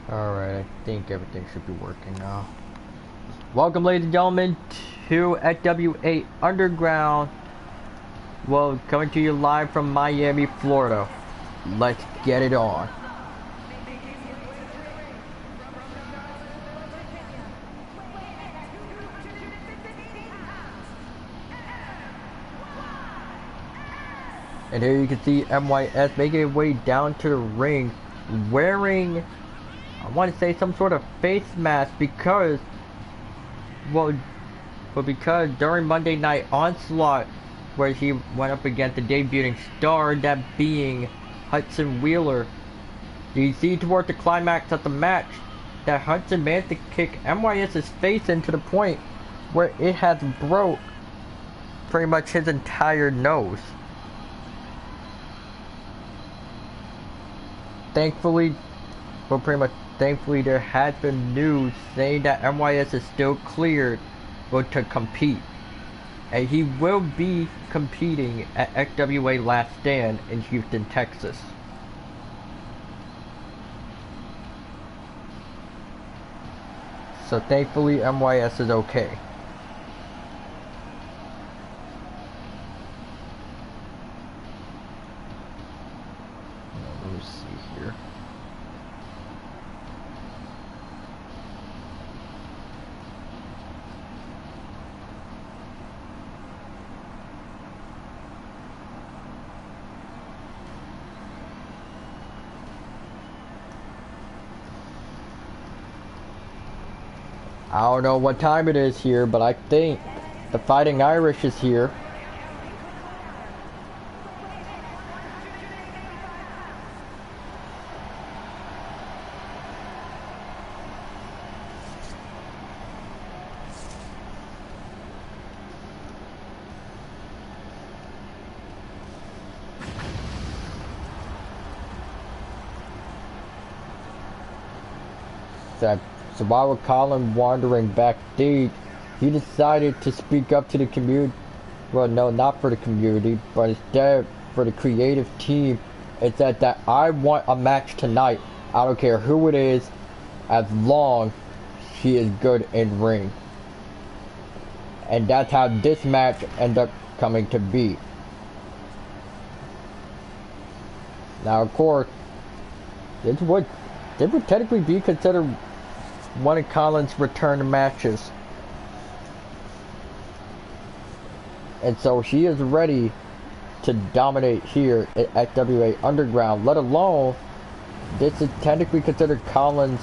Alright, I think everything should be working now. Welcome, ladies and gentlemen, to Xwa Underground. Well, coming to you live from Miami, Florida. Let's get it on. And here you can see MYS making his way down to the ring, wearing, I want to say, some sort of face mask because, because during Monday Night Onslaught, where he went up against the debuting star, that being Hudson Wheeler, you see towards the climax of the match that Hudson managed to kick MYS's face into the point where it has broke pretty much his entire nose. Thankfully, there has been news saying that MYS is still cleared to compete. And he will be competing at XWA Last Stand in Houston, Texas. So thankfully MYS is okay. Let me see here. I don't know what time it is here, but I think the Fighting Irish is here. So while Colin wandering backstage, he decided to speak up to the community. Well, no, not for the community, but instead for the creative team. It said that I want a match tonight. I don't care who it is, as long she is good in ring. And that's how this match ended up coming to be. Now, of course, this would technically be considered one of Colin's return matches. And so he is ready to dominate here at XWA Underground, let alone this is technically considered Colin's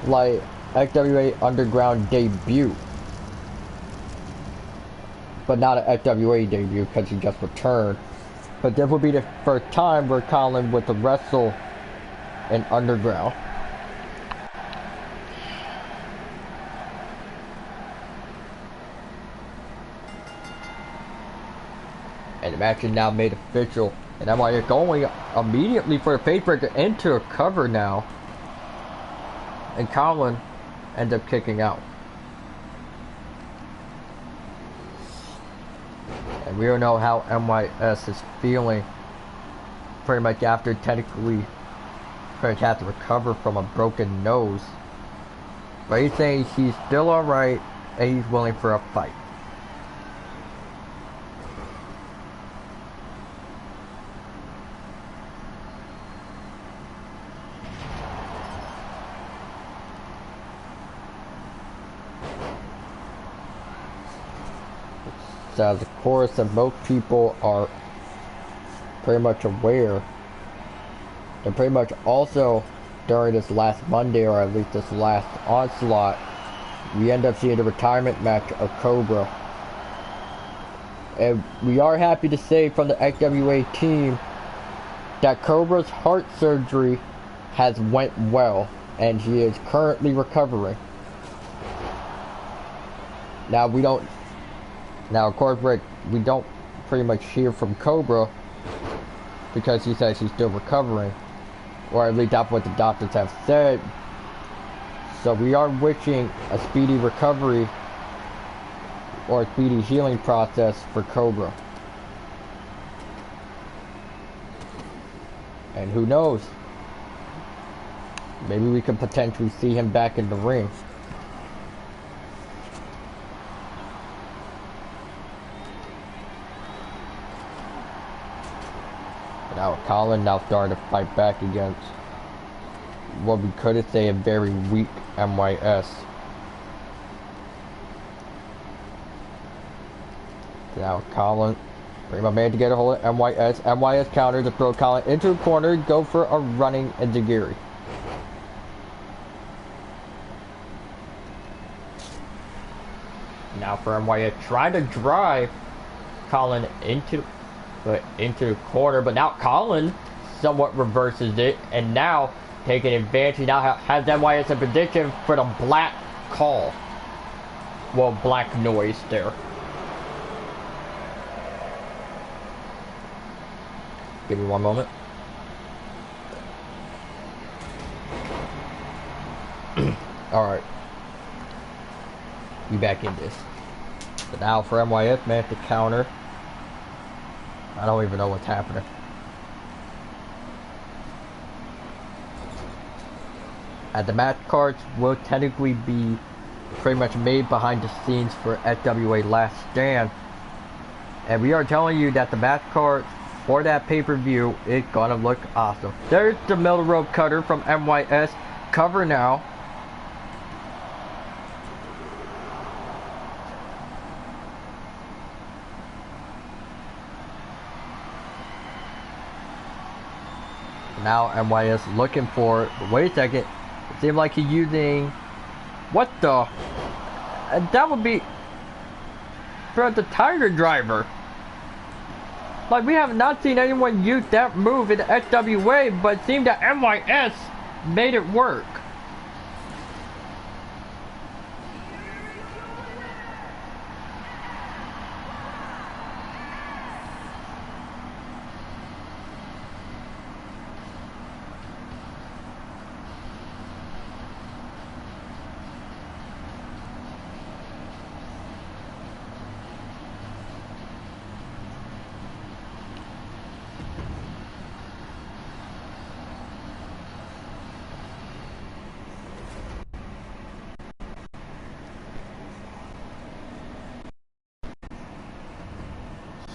like XWA Underground debut. But not an XWA debut because he just returned. But this will be the first time where Colin would wrestle in Underground. And the match is now made official. And I'm like going immediately for the facebreaker into a cover now. And Colin ends up kicking out. And we don't know how MYS is feeling. Pretty much after technically had to recover from a broken nose. But he's saying he's still alright and he's willing for a fight. As of course that most people are pretty much aware, and pretty much also during this last Monday, or at least this last Onslaught, we end up seeing the retirement match of Cobra. And we are happy to say from the XWA team that Cobra's heart surgery has went well and he is currently recovering. Now, of course, we don't pretty much hear from Cobra because he says he's still recovering, or at least that's what the doctors have said. So we are wishing a speedy recovery or a speedy healing process for Cobra. And who knows? Maybe we could potentially see him back in the ring. Now Colin now starting to fight back against what we could say a very weak MYS. Now Colin, bring my man to get a hold of MYS. MYS counter to throw Colin into a corner, go for a running enziguri. Now for MYS, trying to drive Colin into the corner, but now Colin somewhat reverses it, and now taking advantage. Now has MYS in position for the black call. Well, black noise there. Give me one moment. Alright. We back in this. But now for MYS, man, to counter. I don't even know what's happening. And the match cards will technically be pretty much made behind the scenes for SWA Last Stand. And we are telling you that the match cards for that pay-per-view is gonna look awesome. There's the middle rope cutter from MYS. Cover now. Now MYS looking for it. Wait a second. It seemed like he's using... What the... that would be... for the Tiger Driver. Like, we have not seen anyone use that move in the SWA, but it seemed that MYS made it work.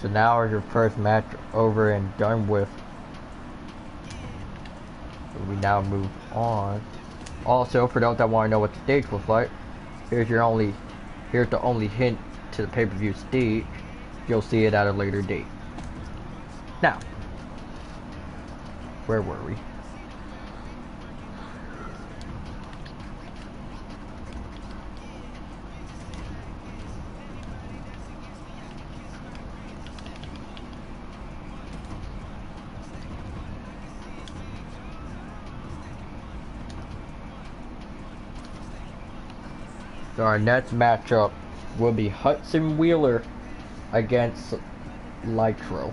So now is your first match over and done with. So we now move on. Also, for those that want to know what the stage looks like, here's the only hint to the pay-per-view stage. You'll see it at a later date. Now, where were we? So our next matchup will be Hudson Wheeler against Lytro.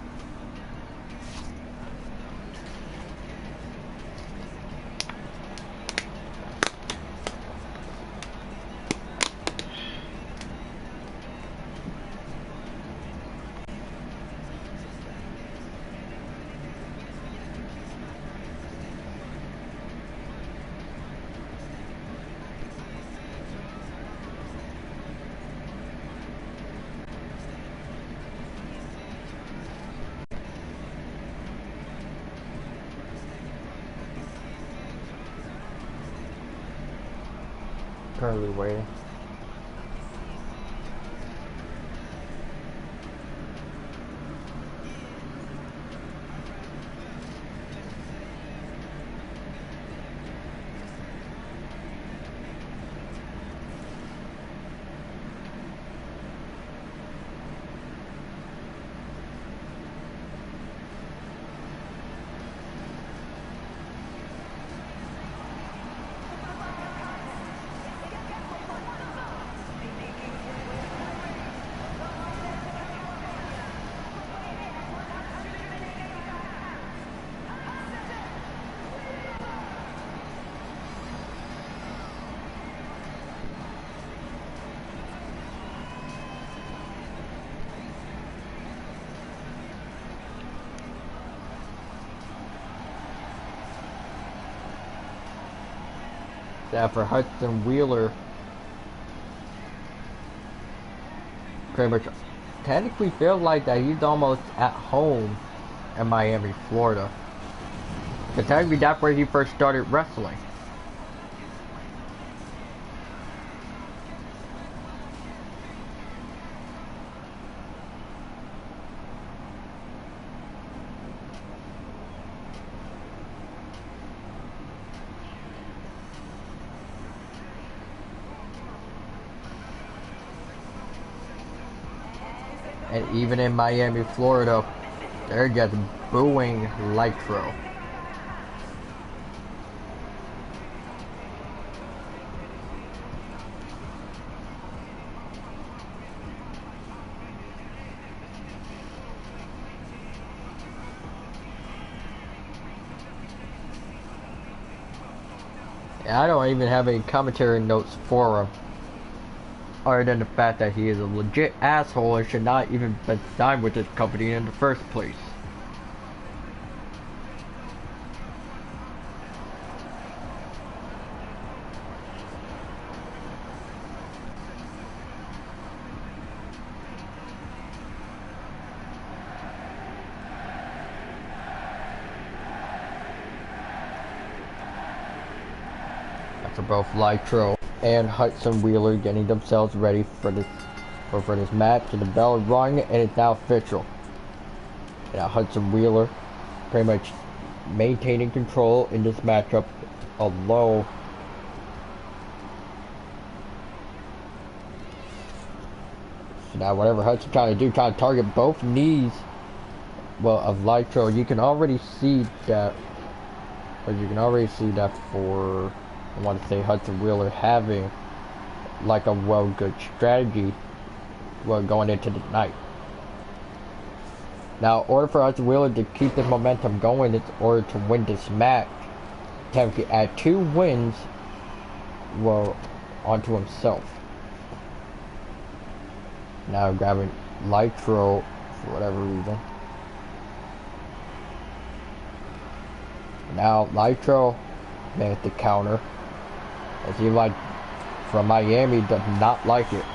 Currently waiting. that for Hudson Wheeler, pretty much technically feels like that he's almost at home in Miami, Florida. Because technically that's where he first started wrestling. And even in Miami, Florida, they're just booing Nitro. And I don't even have any commentary notes for him, other than the fact that he is a legit asshole and should not even be signed with this company in the first place. After both Nitro and Hudson Wheeler getting themselves ready for this match, and the bell is rung and it's now official. Now Hudson Wheeler pretty much maintaining control in this matchup, although so now whatever Hudson's trying to do, trying to target both knees, well, of Nitro. You can already see that, or you can already see that for, I want to say, Hudson Wheeler having like a good strategy going into the night. Now, in order for Hudson Wheeler to keep the momentum going, in order to win this match, technically add 2 wins, onto himself. Now grabbing Nitro for whatever reason. Now Nitro managed to counter. As he from Miami does not like it.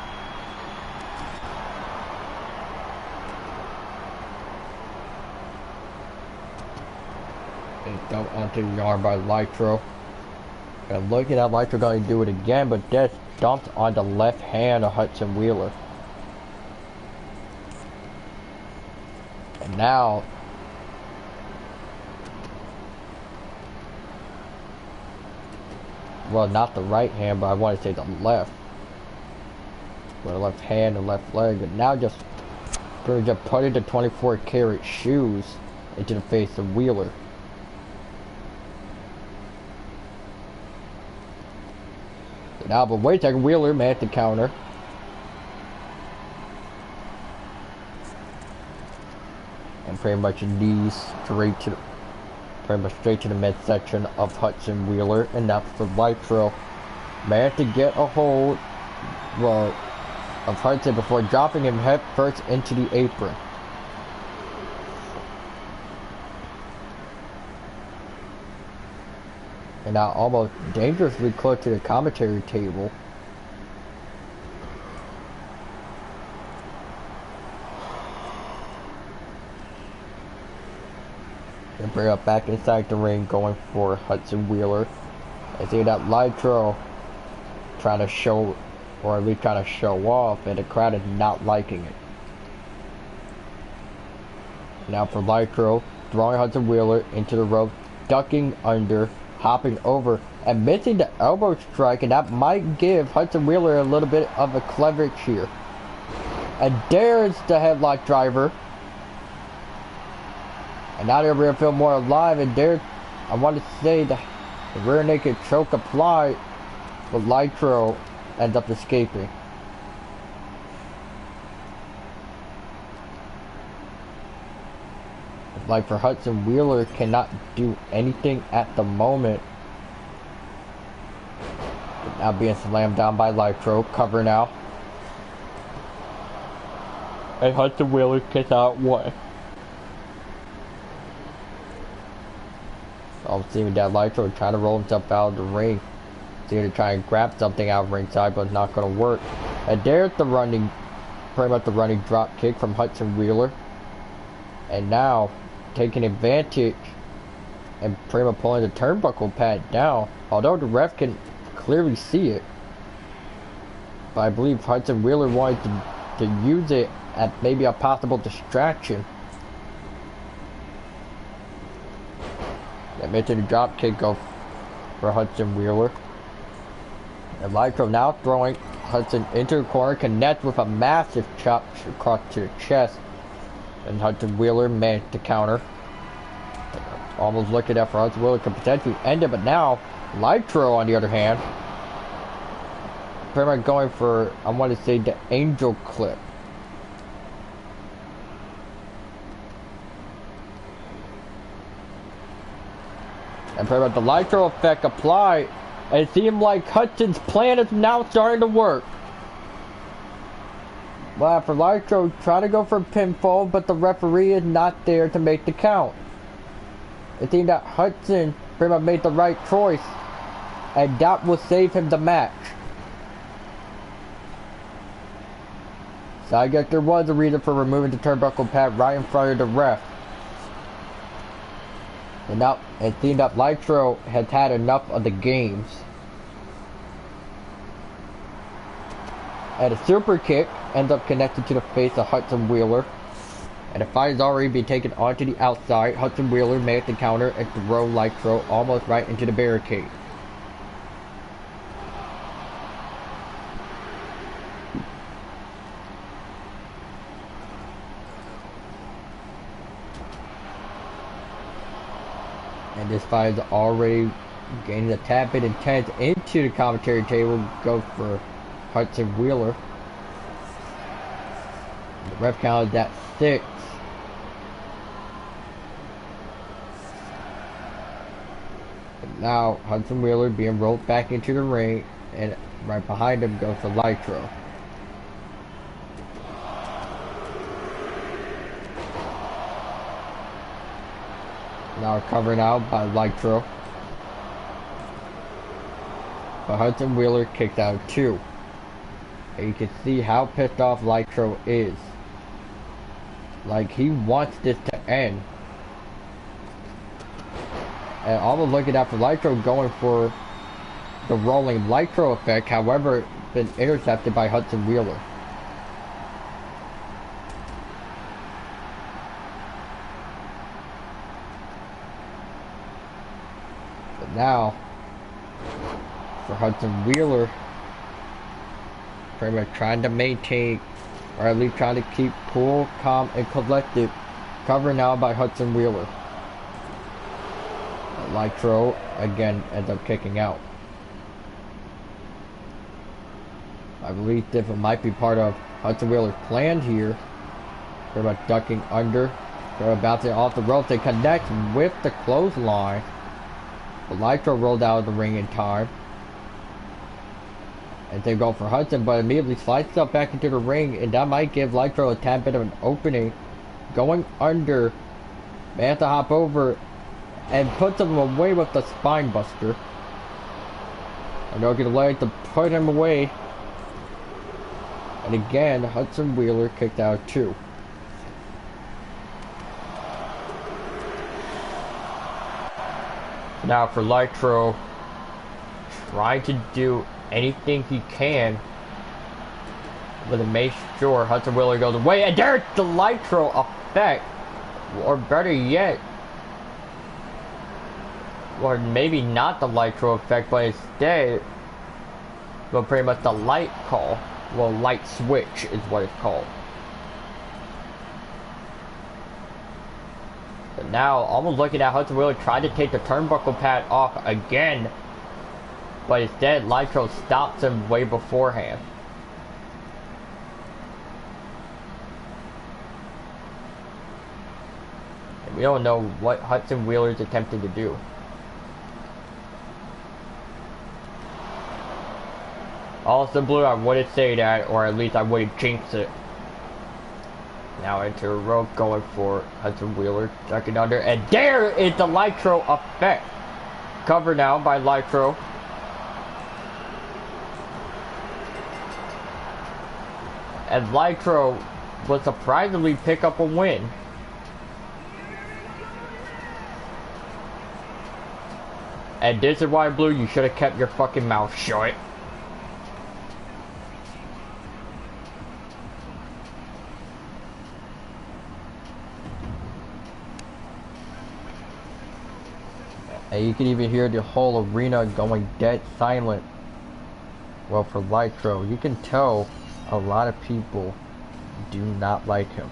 And dumped onto the arm by Nitro. And looking at Nitro going to do it again, but just dumped on the left hand of Hudson Wheeler. And now well, not the right hand, but I want to say the left. Well, the left hand and left leg. And now just putting the 24 karat shoes into the face of Wheeler. Now, but wait a second, Wheeler managed to counter. And pretty much knees straight to the midsection of Hudson Wheeler, and that's for Nitro. Managed to get a hold, of Hudson before dropping him head first into the apron. And now almost dangerously close to the commentary table. And bring up back inside the ring, going for Hudson Wheeler. I see that Nitro trying to show, or at least trying to show off, and the crowd is not liking it. Now for Nitro, throwing Hudson Wheeler into the rope, ducking under, hopping over, and missing the elbow strike, and that might give Hudson Wheeler a little bit of a clever cheer. And there's the headlock driver. And now they're going to feel more alive, and there, I want to say the rear naked choke applied, but Nitro ends up escaping. Like for Hudson Wheeler cannot do anything at the moment. But now being slammed down by Nitro, cover now. And Hudson Wheeler cannot win. I'm seeing that Nitro trying to roll himself out of the ring. See to try and grab something out of ringside, but it's not going to work. And there's the running, pretty much the running drop kick from Hudson Wheeler. And now, taking advantage and pretty much pulling the turnbuckle pad down. Although the ref can clearly see it. But I believe Hudson Wheeler wanted to use it as maybe a possible distraction. That made the drop kick go for Hudson Wheeler. And Nitro now throwing Hudson into the corner, connects with a massive chop across to the chest. And Hudson Wheeler managed to counter. Almost looking at for Hudson Wheeler could potentially end it, but now Nitro on the other hand, pretty much going for, I want to say, the angel clip. And pretty much the Nitro effect applied. And it seemed like Hudson's plan is now starting to work. Well, for Nitro, trying to go for a pinfall, but the referee is not there to make the count. It seemed that Hudson pretty much made the right choice, and that will save him the match. So I guess there was a reason for removing the turnbuckle pad right in front of the ref. And now it seemed that Nitro has had enough of the games. And a super kick ends up connected to the face of Hudson Wheeler. And the fight has already been taken onto the outside. Hudson Wheeler made the counter and throw Nitro almost right into the barricade. And this fight is already gaining a tad bit intense into the commentary table. Go for Hudson Wheeler. The ref count is at 6. And now Hudson Wheeler being rolled back into the ring, and right behind him goes for Nitro. Now covered out by Nitro. But Hudson Wheeler kicked out 2. And you can see how pissed off Nitro is. Like, he wants this to end. And almost looking out for Nitro going for the rolling Nitro effect. However, been intercepted by Hudson Wheeler. But now, for Hudson Wheeler, pretty much trying to maintain, or at least trying to keep cool, calm, and collected. Covered now by Hudson Wheeler. Nitro again ends up kicking out. I believe this might be part of Hudson Wheeler's plan here. Pretty much ducking under. They're bouncing off the ropes. They connect with the clothesline. But Nitro rolled out of the ring in time. And they go for Hudson, but immediately slides stuff back into the ring, and that might give Nitro a tad bit of an opening. Going under, man has to hop over, and puts him away with the spine buster. And they'll get away to put him away. And again, Hudson Wheeler kicked out 2. Now for Nitro, trying to do anything he can to make sure Hudson Wheeler goes away, and there's the Nitro effect, or better yet, or maybe not the Nitro effect, but instead, well, pretty much the light call, well, light switch is what it's called. But now, almost looking at Hudson Wheeler trying to take the turnbuckle pad off again. But instead, Nitro stops him way beforehand. And we don't know what Hudson Wheeler is attempting to do. All simply, I wouldn't say that, or at least I wouldn't jinx it. Now into a rope, going for Hudson Wheeler, ducking under, and there is the Nitro effect. Covered now by Nitro. and Lytro will surprisingly pick up a win. And this is why, Blue, you should have kept your fucking mouth shut. And you can even hear the whole arena going dead silent. Well, for Lytro, you can tell a lot of people do not like him.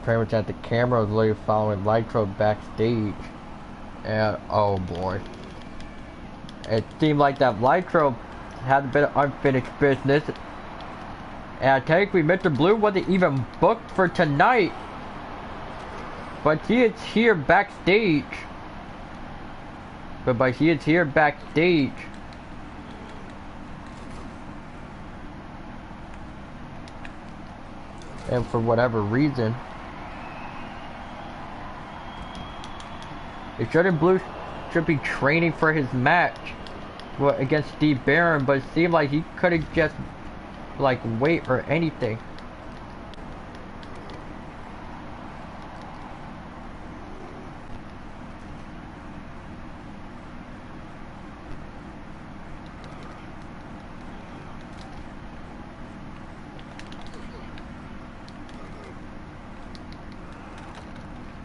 Pretty much that the camera was literally following Lytro backstage, and oh boy, it seemed like that Lytro had a bit of unfinished business, and technically Mr. Blue wasn't even booked for tonight, but he is here backstage. But he is here backstage. And for whatever reason, it shouldn't Blue should be training for his match against Steve Barron, but it seemed like he couldn't just like wait or anything.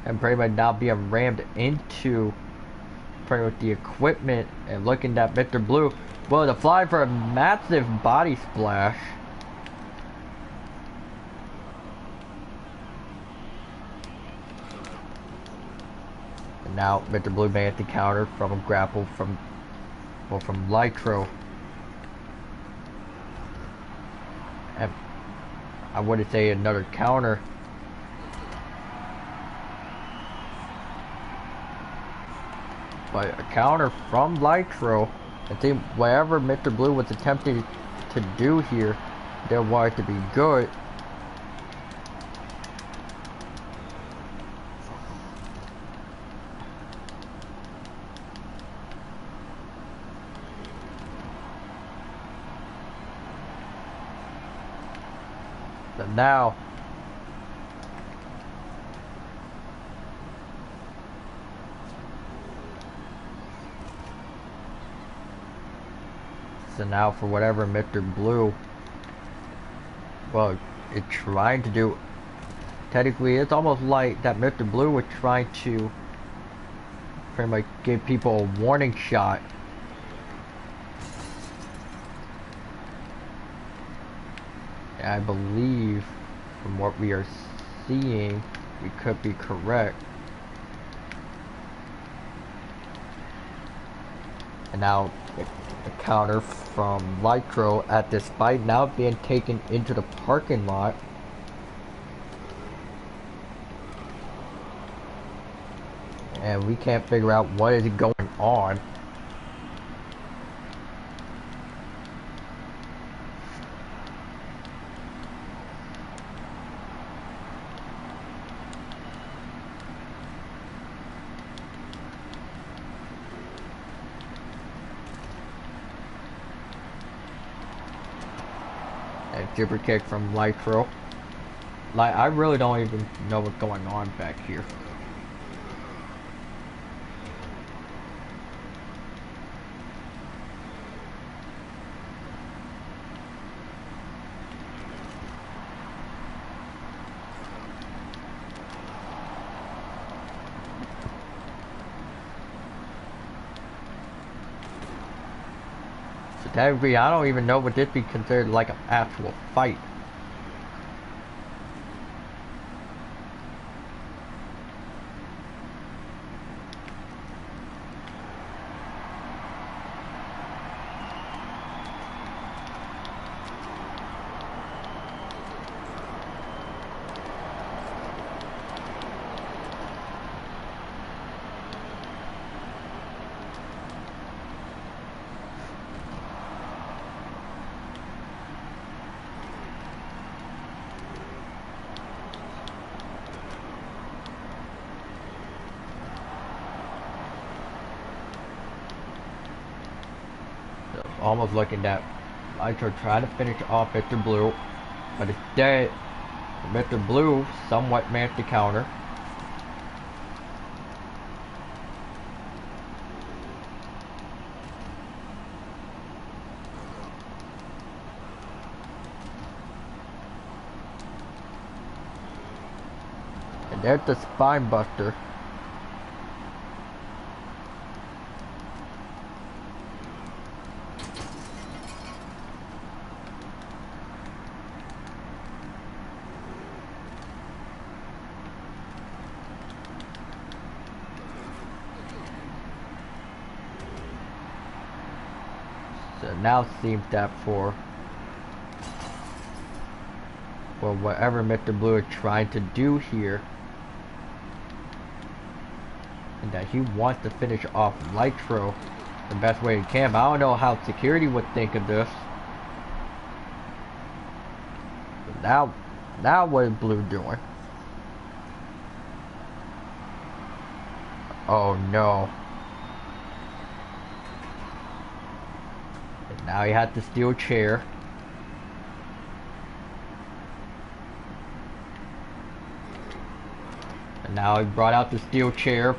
And pretty much now being rammed into pretty much the equipment, and looking at Mr. Blue, well, to fly for a massive body splash. And now Mr. Blue may have to counter from a grapple from Lytro. And I wouldn't say another counter. But a counter from Lytro. I think whatever Mr. Blue was attempting to do here, they want it to be good. But now, so now for whatever Mr. Blue, well, it's trying to do, technically it's almost like that Mr. Blue was trying to pretty much give people a warning shot. And I believe from what we are seeing, we could be correct. And now a counter from Lytro at this fight, now being taken into the parking lot. And we can't figure out what is going on. that jibber kick from Nitro. Like, I really don't even know what's going on back here. So technically, I don't even know what this be considered like an actual fight. Almost looking at Nitro trying to finish off Mr. Blue, but it's dead. Mr. Blue somewhat managed to counter. And there's the spine buster. So now it seems that for whatever Mr. Blue is trying to do here, and that he wants to finish off Nitro the best way he can. But I don't know how security would think of this. But now what is Blue doing? Oh no. And now he had the steel chair. And now he brought out the steel chair.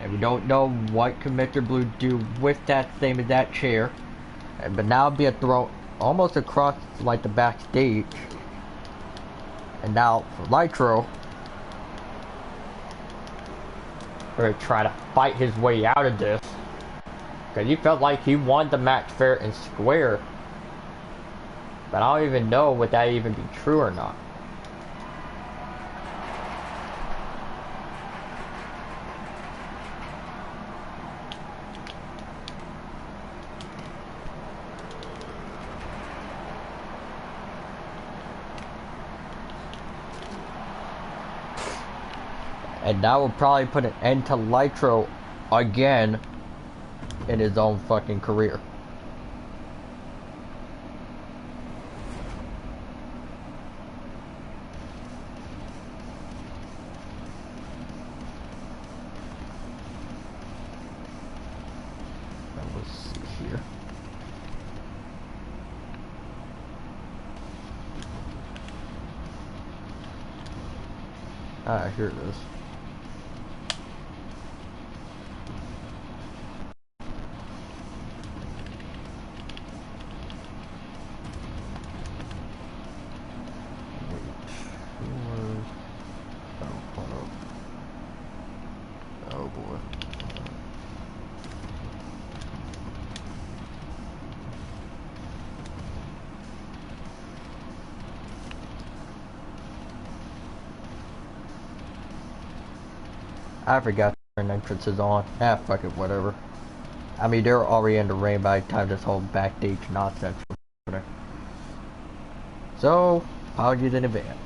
And we don't know what can Mr. Blue do with that same as that chair. But now it'll be a throw almost across like the backstage. And now for Nitro, we're gonna try to fight his way out of this. Because he felt like he won the match fair and square. But I don't even know would that even be true or not. And that will probably put an end to Nitro again in his own fucking career. Let's see here. Ah, here it is. Oh boy. I forgot to turn entrances on. Ah, fuck it, whatever. I mean, they're already in the rain by the time this whole backstage nonsense was happening. So, apologies in advance.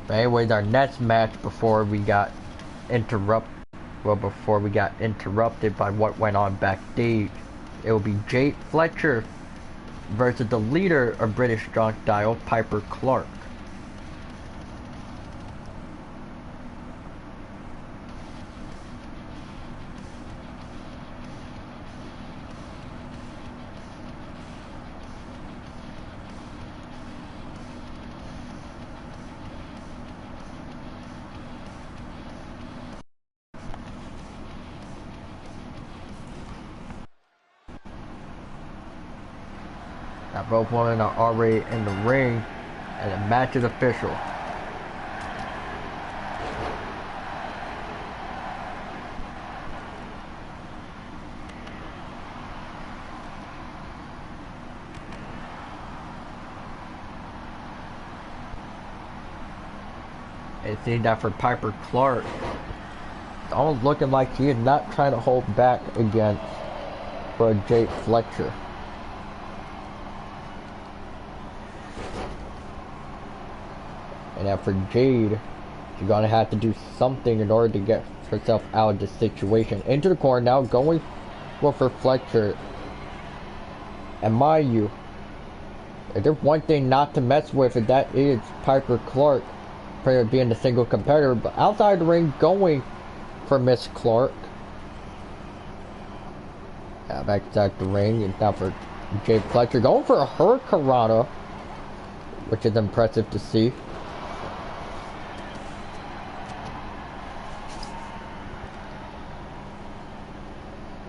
But anyways, our next match before we got interrupted by what went on backstage, it will be Jake Fletcher versus the leader of British Strong Style, Piper Clark. Now both women are already in the ring, and the match is official. It seems that for Piper Clark, it's almost looking like she is not trying to hold back against Jake Fletcher. And now for Jade, she's gonna have to do something in order to get herself out of this situation. Into the corner now, going for Fletcher. And mind you, if there's one thing not to mess with, and that is Piper Clark being the single competitor. But outside the ring, going for Miss Clark. Back inside the ring, and now for Jade Fletcher, going for a Hurricanrana, which is impressive to see.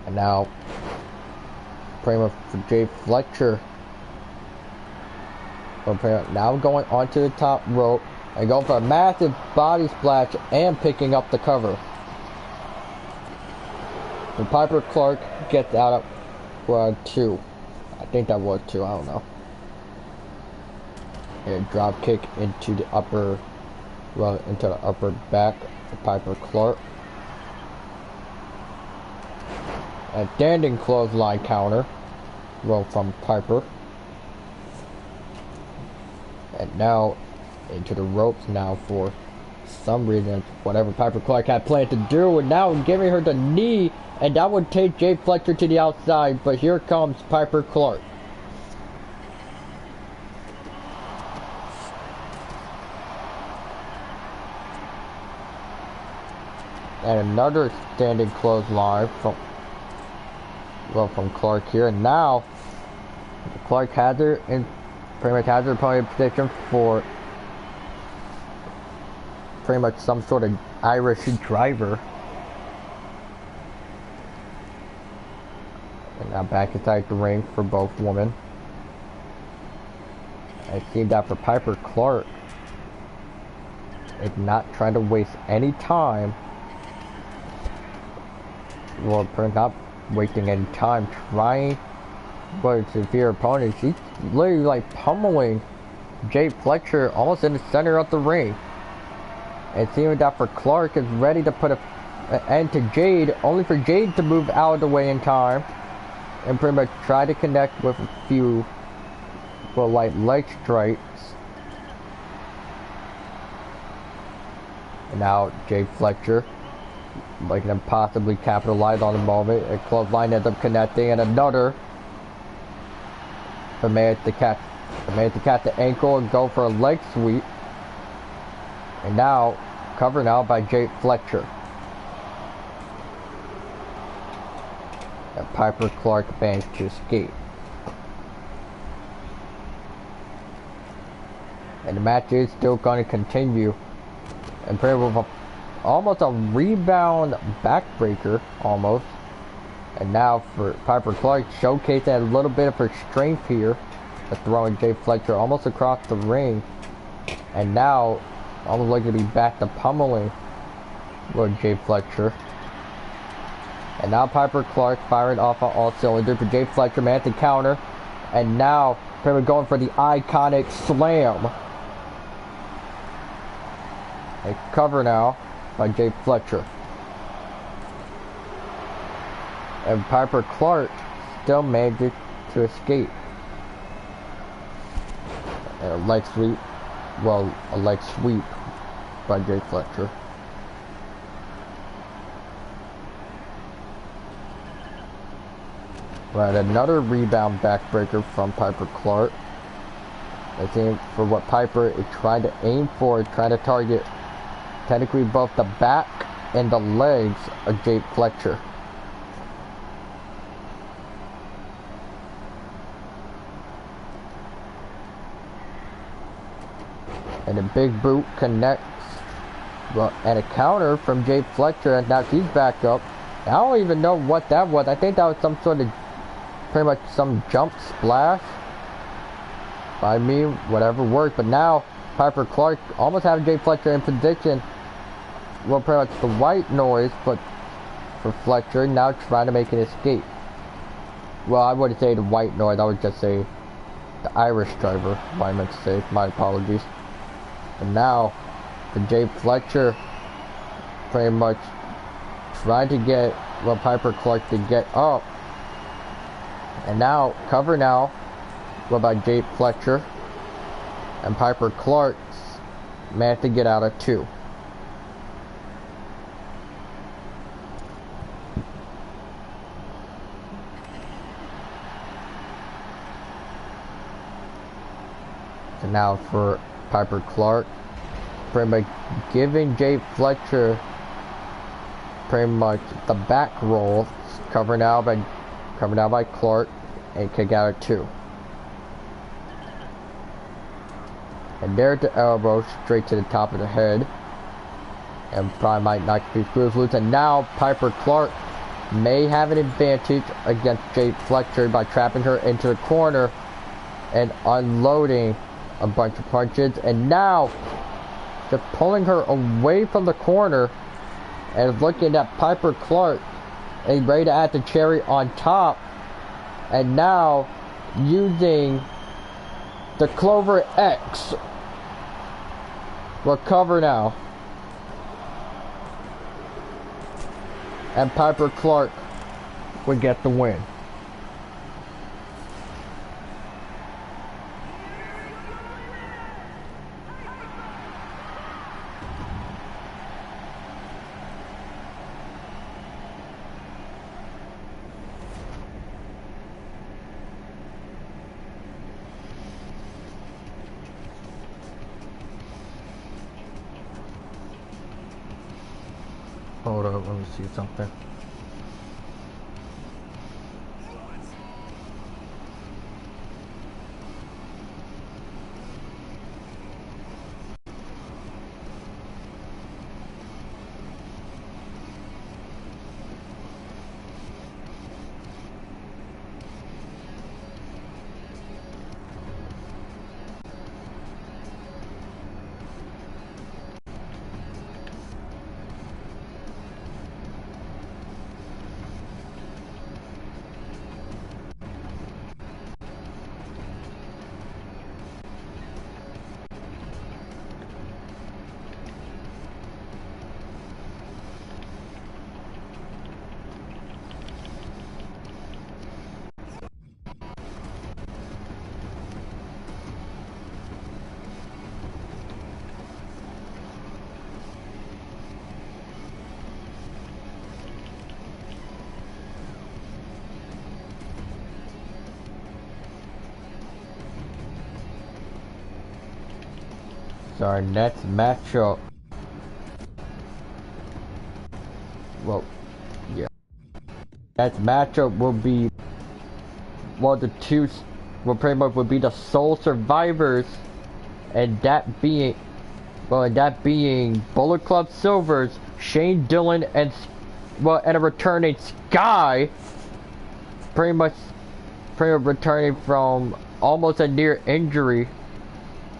And now, pretty much for Jade Fletcher. Now going onto the top rope and going for a massive body splash and picking up the cover. And Piper Clark gets out of 2. I think that was 2, I don't know. A drop kick into the upper, into the upper back for Piper Clark. A standing clothesline counter, from Piper. And now into the ropes now for some reason, whatever Piper Clark had planned to do, and now giving her the knee, and that would take Jade Fletcher to the outside, but here comes Piper Clark. And another standing clothesline from Clark here, and now Clark has her in pretty much has her opponent in position for pretty much some sort of Irish driver. And now back inside the ring for both women. I see that for Piper Clark is not trying to waste any time. Well, not wasting any time trying but severe opponent. She's literally like pummeling Jade Fletcher almost in the center of the ring. It seems that for Clark is ready to put an end to Jade, only for Jade to move out of the way in time and pretty much try to connect with a few like leg strikes. And now Jade Fletcher looking to possibly capitalize on the moment. A clothesline ends up connecting, and another. But managed to catch the ankle and go for a leg sweep. And now covered now by Jade Fletcher. And Piper Clark managed to escape. And the match is still going to continue. And pretty with almost a rebound backbreaker, almost. And now for Piper Clark, showcasing a little bit of her strength here, throwing Jade Fletcher almost across the ring. And now, almost looking to be back to pummeling with Jade Fletcher. And now Piper Clark firing off on all cylinders for Jade Fletcher, man, to counter. And now, Piper going for the iconic slam. A cover now by Jade Fletcher. And Piper Clark still manages to escape. And a leg sweep, a leg sweep by Jade Fletcher. Right, another rebound backbreaker from Piper Clark. I think for what Piper is trying to aim for, is trying to target technically both the back and the legs of Jade Fletcher. And a big boot connects, well, and a counter from Jade Fletcher, and now she's back up. I don't even know what that was. I think that was some sort of, pretty much some jump splash. I mean, whatever worked. But now Piper Clark almost having Jade Fletcher in position. Well, pretty much the white noise, but for Fletcher now trying to make an escape. Well, I wouldn't say the white noise. I would just say the Irish driver. What I meant to say. My apologies. And now for Jade Fletcher, pretty much trying to get Piper Clark to get up. And now cover now. What about Jade Fletcher? And Piper Clark managed to get out of 2. So now for Piper Clark, pretty much giving Jade Fletcher pretty much the back roll, covered now by Clark, and kick out of 2. And there at the elbow, straight to the top of the head. And probably might knock these screws loose. And now Piper Clark may have an advantage against Jade Fletcher by trapping her into the corner and unloading a bunch of punches. And now just pulling her away from the corner and looking at Piper Clark and ready to add the cherry on top. And now using the Clover X. Recover now. And Piper Clark would get the win. Hold up, let me see something. So our next matchup, well, yeah, next matchup will be, well, the two, well, pretty much would be the sole survivors, and that being, Bullet Club Silver's Shane Dillon and, well, and a returning Sky, pretty much returning from almost a near injury,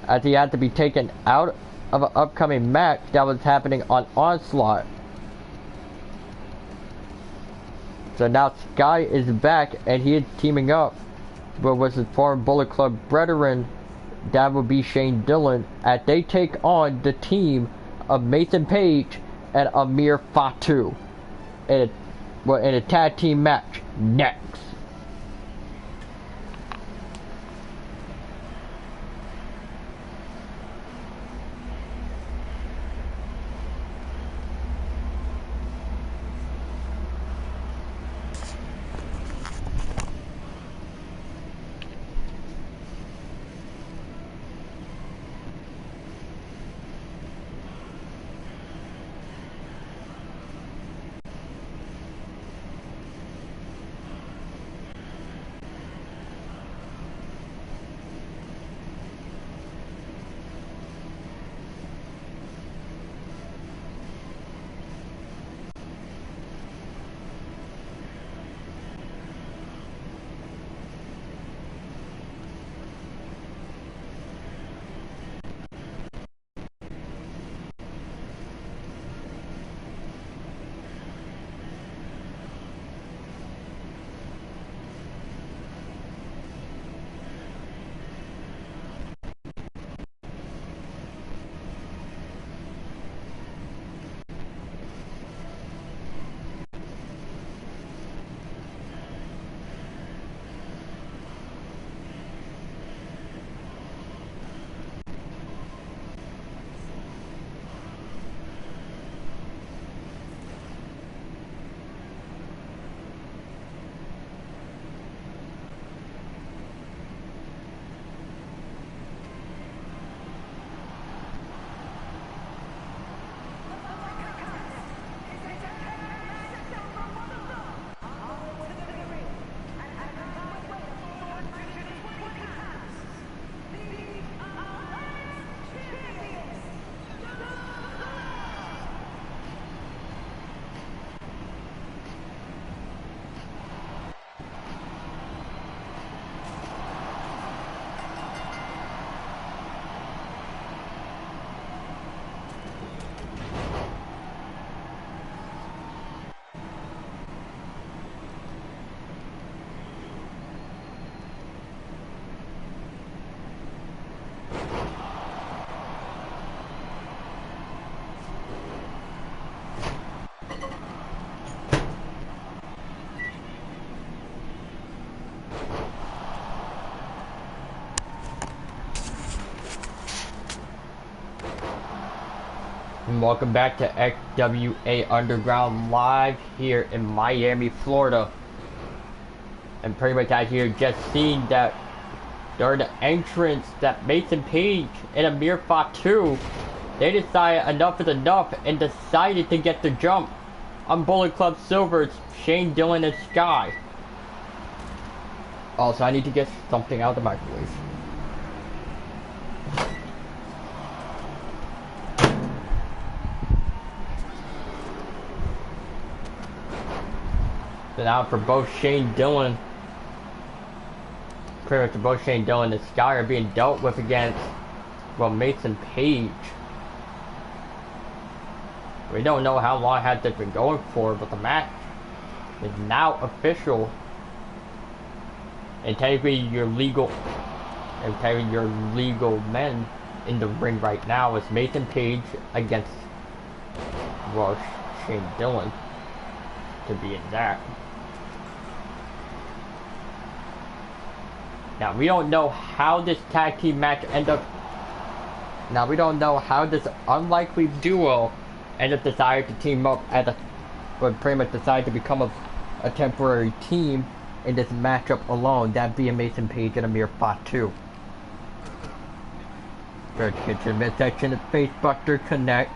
as he had to be taken out of an upcoming match that was happening on Onslaught. So now Sky is back and he is teaming up with his former Bullet Club brethren, that would be Shane Dillon, as they take on the team of Mason Page and Amir Fatu in a tag team match next. and welcome back to Xwa Underground live here in Miami, Florida. And pretty much as you've just seen that during the entrance that Mason Page and Amir Fatu, they decided enough is enough and decided to get the jump on Bullet Club Silver's Shane Dillon and Sky. Also, I need to get something out of the microwave. So now for both Shane Dillon, pretty much for both Shane Dillon and Sky are being dealt with against, well, Mason Page. We don't know how long has this been going for, but the match is now official. And technically your legal men in the ring right now is Mason Page against, well, Shane Dillon, to be exact. Now we don't know how this tag team match Now we don't know how this unlikely duo ended up deciding to team up but pretty much decided to become a temporary team in this matchup alone. That being Mason Page and Amir Fatu. First kitchen midsection of Facebuster Connect.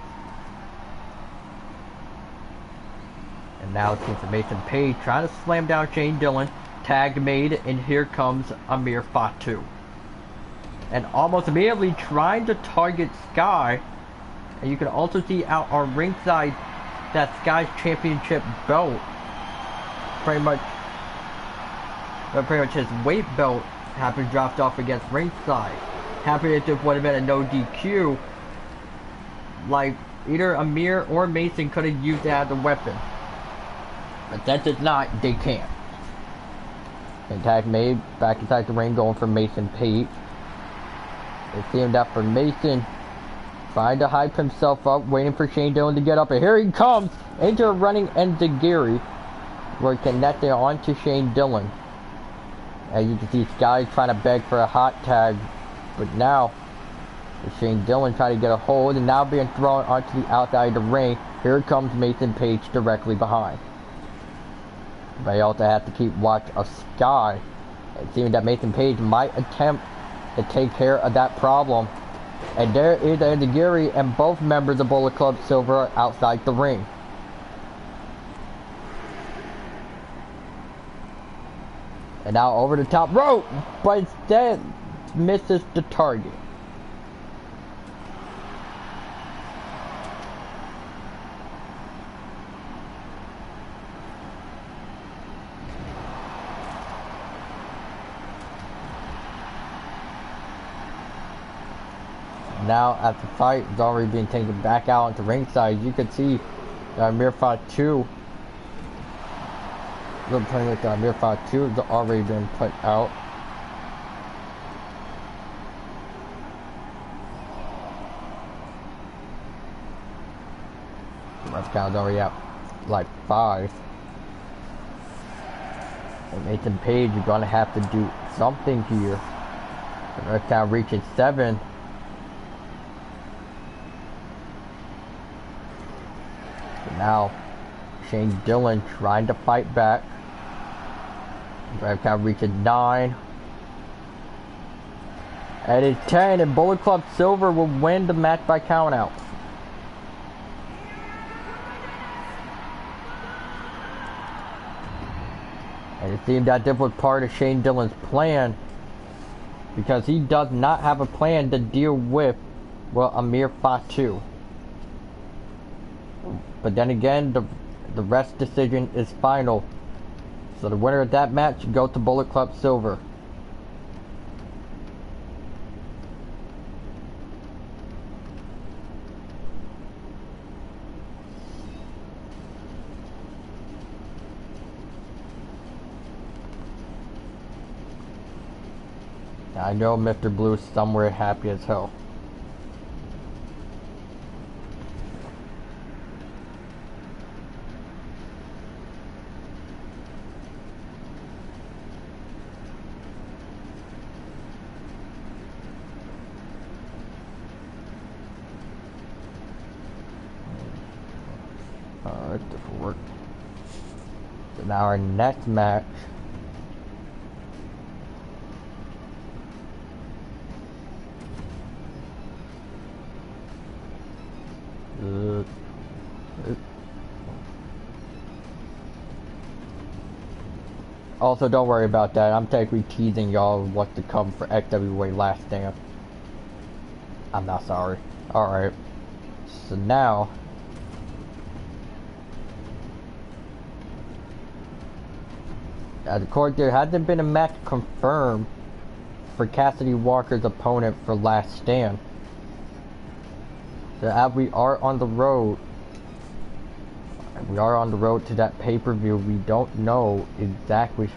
And now it seems Mason Page trying to slam down Shane Dillon. Tag made, and here comes Amir Fatu. And almost immediately trying to target Sky. And you can also see out on ringside that Sky's championship belt, pretty much his weight belt, had been dropped off against ringside. Happy if it would have been a no DQ, like either Amir or Mason could have used that as a weapon. But since it's not, they can't. And tag made, back inside the ring, going for Mason Page. It seemed that for Mason, trying to hype himself up, waiting for Shane Dillon to get up, and here he comes into a running enziguri. We're connecting onto Shane Dillon. As you can see, Sky trying to beg for a hot tag, but now Shane Dillon trying to get a hold, and now being thrown onto the outside of the ring. Here comes Mason Page directly behind. But you also have to keep watch of Sky. It seems that Mason Page might attempt to take care of that problem. And there is enziguri, and both members of Bullet Club Silver are outside the ring. And now over the top rope, but instead misses the target. Now, as the fight is already being taken back out into ringside, you can see Amir Fatu. Amir Fatu has already been put out. The ref count's already at like 5. And Mason Page is going to have to do something here. The ref count reaches 7. Now, Shane Dillon trying to fight back. Ref count reaches 9. And it's 10, and Bullet Club Silver will win the match by countout. And it seemed that this was part of Shane Dillon's plan, because he does not have a plan to deal with, well, Amir Fatu. But then again, the rest decision is final. So the winner of that match goes to Bullet Club Silver. I know Mr. Blue is somewhere happy as hell. That's different work. So now our next match. Also, don't worry about that. I'm technically teasing y'all what's to come for XWA Last Stand. I'm not sorry. Alright. So now... As of course, there hasn't been a match confirmed for Cassidy Walker's opponent for Last Stand. So as we are on the road... We are on the road to that pay-per-view. We don't know exactly...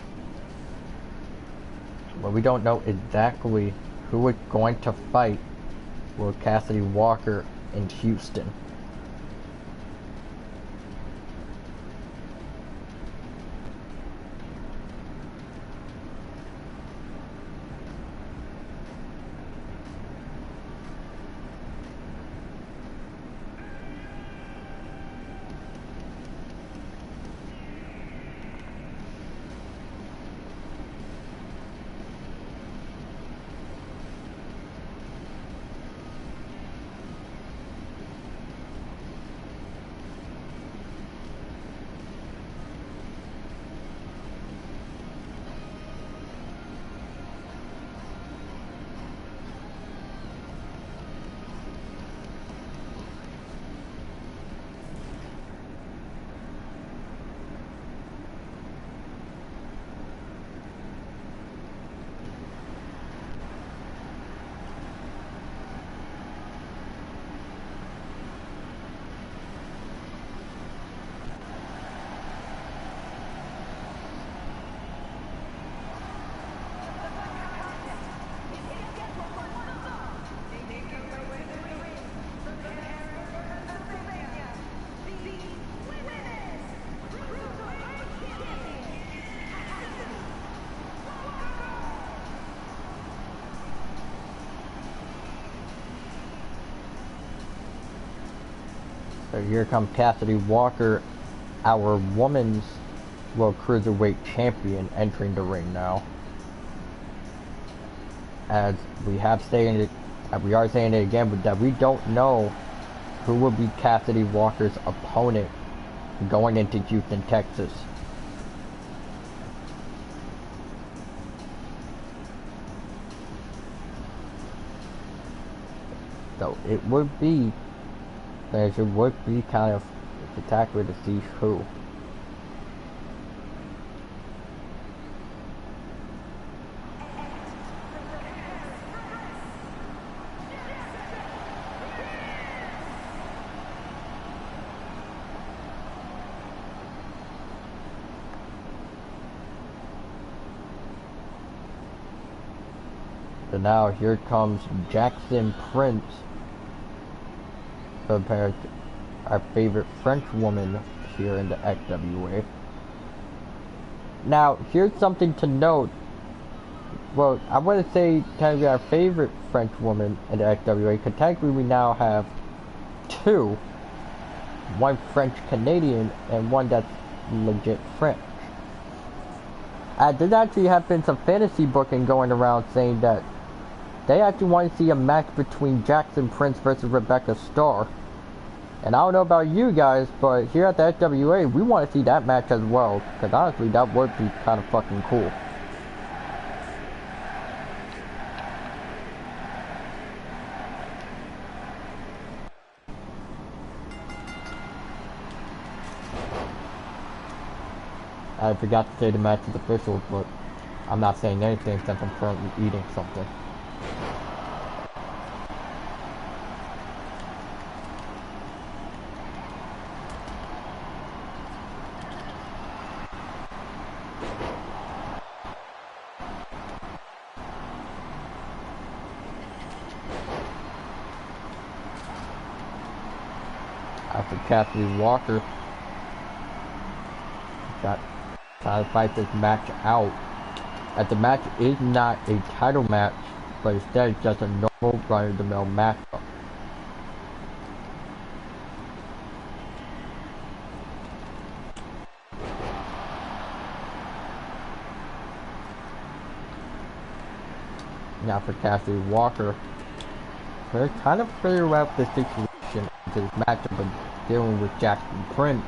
Well, we don't know exactly who is going to fight for Cassidy Walker in Houston. So here comes Cassidy Walker, our women's world cruiserweight champion, entering the ring now. As we have saying it, we are saying it again, but that we don't know who will be Cassidy Walker's opponent going into Houston, Texas. So it would be kind of spectacular to see who. So now here comes Jackson Prince, our favorite French woman here in the XWA. Now, here's something to note. Well, I want to say technically our favorite French woman in the XWA, because technically we now have two. One French Canadian and one that's legit French. There actually have been some fantasy booking going around saying that they actually want to see a match between Jackson Prince versus Rebecca Starr. And I don't know about you guys, but here at the XWA, we want to see that match as well. Because honestly, that would be kind of fucking cool. I forgot to say the match is official, but I'm not saying anything since I'm currently eating something. After Cassidy Walker got trying to fight this match out. As the match is not a title match, but instead it's just a normal run-of-the-mill matchup. Now for Cassidy Walker. They're kind of figure out the situation to this matchup of dealing with Jackson Prince.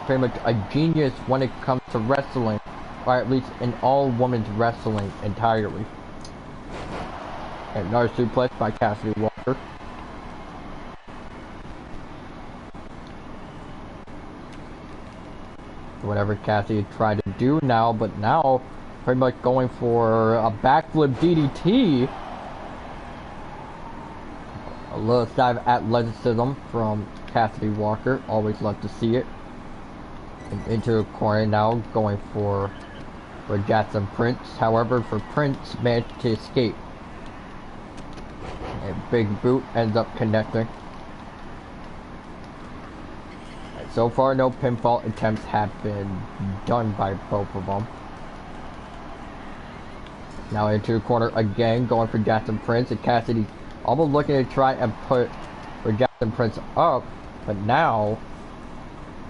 Pretty much a genius when it comes to wrestling, or at least in all women's wrestling entirely. And another suplex by Cassidy Walker. Whatever Cassidy tried to do now, but now pretty much going for a backflip DDT. A little side of athleticism from Cassidy Walker. Always love to see it. And into the corner now, going for Jackson Prince. However, for Prince, managed to escape. A big boot ends up connecting. And so far, no pinfall attempts have been done by both of them. Now into the corner again, going for Jackson Prince, and Cassidy almost looking to try and put Jackson Prince up, but now,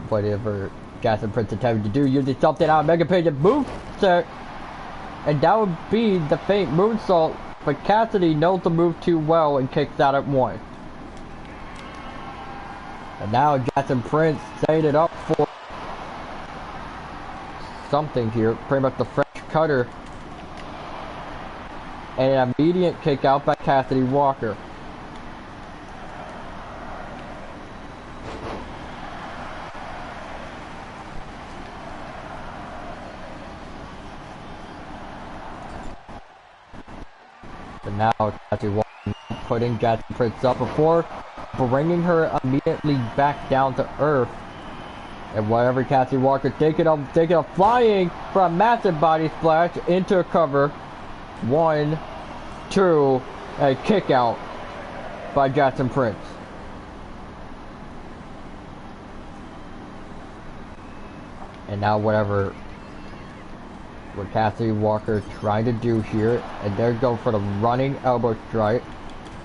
whatever Jackson Prince attempted to do, using something out of Mega Page and moveset, and that would be the faint moonsault, but Cassidy knows the move too well and kicks out at one. And now Jackson Prince setting it up for something here, pretty much the French cutter. And an immediate kick out by Cassidy Walker. So now Cassidy Walker putting Jackson Prince up before bringing her immediately back down to earth. And whatever Cassidy Walker taking a flying for a massive body splash into a cover. 1, 2, a kick out by Jackson Prince. And now what Cassidy Walker trying to do here, and there go for the running elbow strike,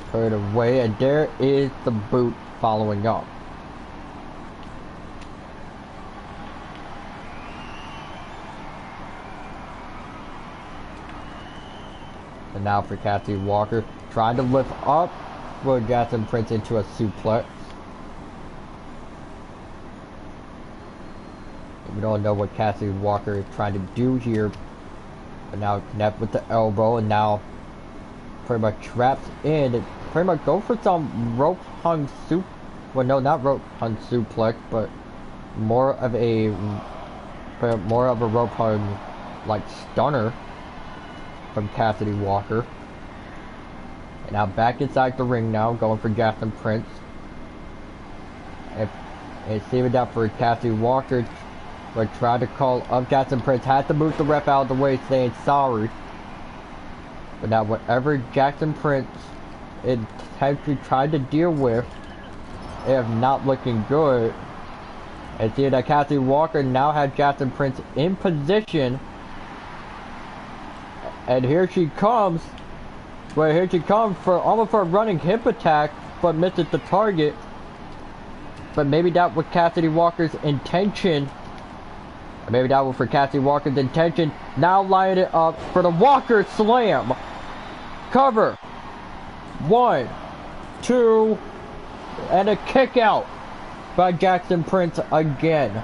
put it away, and there is the boot following up. And now for Cassidy Walker, trying to lift up for Jackson Prince into a suplex. We don't know what Cassidy Walker is trying to do here. But now connect with the elbow, and now pretty much traps in. And pretty much go for some rope hung well, no, not rope hung suplex, but more of a rope hung like stunner from Cassidy Walker. And now back inside the ring now, going for Jackson Prince. And saving that for Cassidy Walker, but tried to call up Jackson Prince, had to move the ref out of the way, saying sorry. But now whatever Jackson Prince intentionally tried to deal with, it is not looking good. And see that Cassidy Walker now has Jackson Prince in position. And here she comes. Well, here she comes for almost for a running hip attack, but misses the target. But maybe that was Cassidy Walker's intention. Maybe that was for Cassidy Walker's intention. Now lining it up for the Walker Slam. Cover. 1, 2, and a kick out by Jackson Prince again.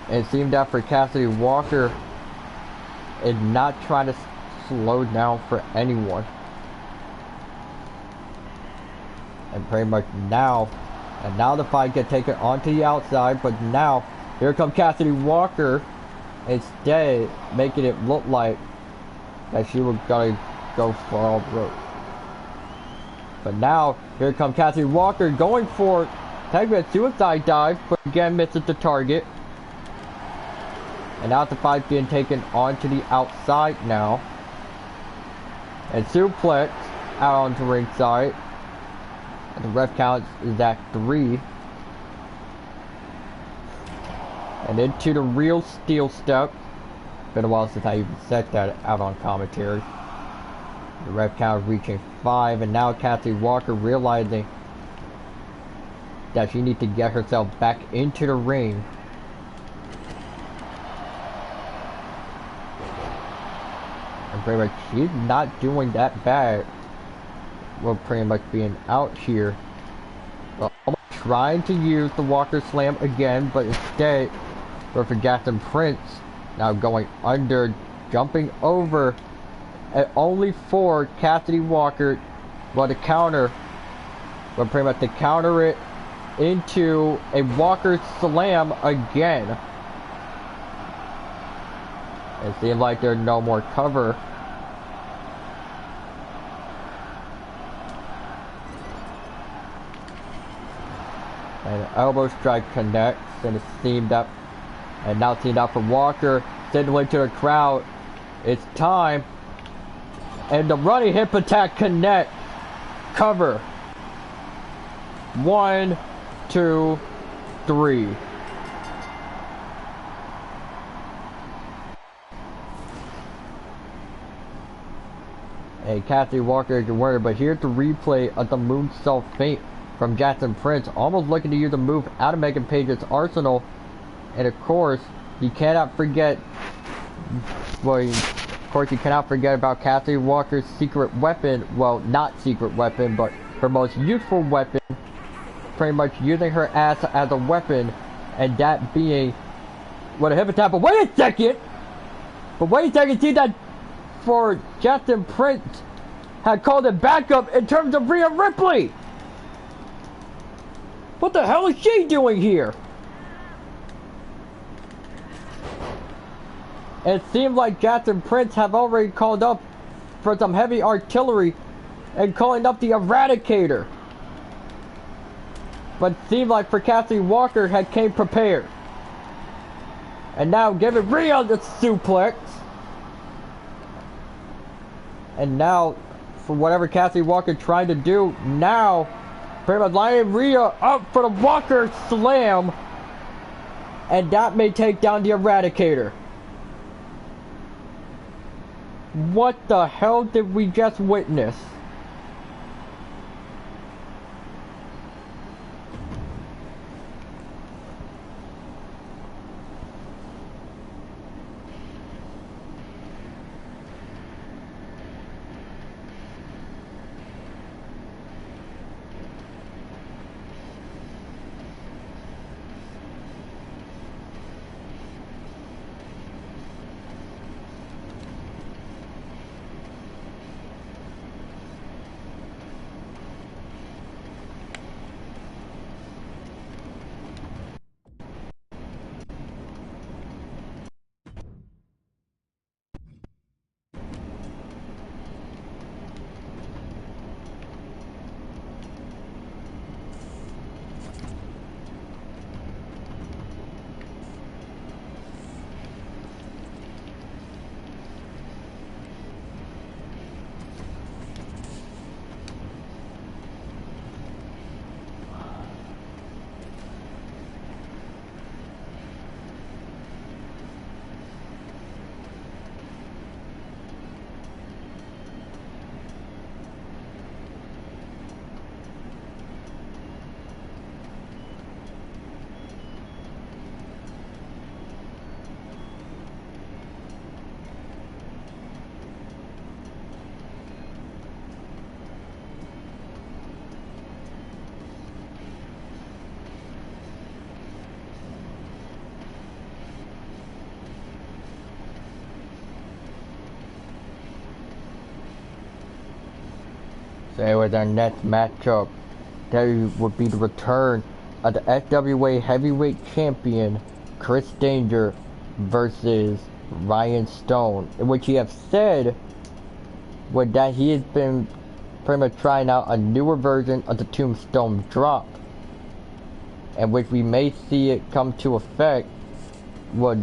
It seemed that for Cassidy Walker, and not trying to slow down for anyone. And pretty much now, and now the fight gets taken onto the outside, but now, here comes Cassidy Walker, instead making it look like that she was gonna go for all the road. But now, here comes Cassidy Walker going for technically a suicide dive, but again misses the target. And now the fight being taken onto the outside now. And suplex out onto ringside. And the ref count is at 3. And into the real steel step. Been a while since I even said that out on commentary. The rep count reaching 5, and now Cassie Walker realizing that she needs to get herself back into the ring. And pretty much she's not doing that bad. Well, pretty much being out here. Well, trying to use the Walker Slam again, but instead, for Jackson Prince now going under, jumping over, and only for Cassidy Walker, well, to counter, but pretty much to counter it into a Walker Slam again. It seems like there's no more cover. And elbow strike connects, and it's teamed up. And now teamed up for Walker, signaling to the crowd, it's time. And the running hip attack connects. Cover. 1, 2, 3. Hey, Cassie Walker is your winner, but here's the replay of the moonsault feint from Jackson Prince, almost looking to use a move out of Megan Page's arsenal. And of course, you cannot forget, well, of course you cannot forget about Cassie Walker's secret weapon, well, not secret weapon, but her most useful weapon, pretty much using her ass as a weapon, and that being, what, a hip attack. But wait a second, see that for Jackson Prince had called it backup in terms of Rhea Ripley. What the hell is she doing here? It seemed like Jackson Prince have already called up for some heavy artillery and calling up the Eradicator. But it seemed like for Cassie Walker had came prepared. And now giving Rhea the suplex. And now, for whatever Cassie Walker tried to do, now pretty much lining Rhea up for the Walker Slam. And that may take down the Eradicator. What the hell did we just witness? So with our next matchup, that would be the return of the SWA Heavyweight Champion Chris Danger versus Ryan Stone, in which he have said that he has been pretty much trying out a newer version of the Tombstone Drop, and which we may see it come to effect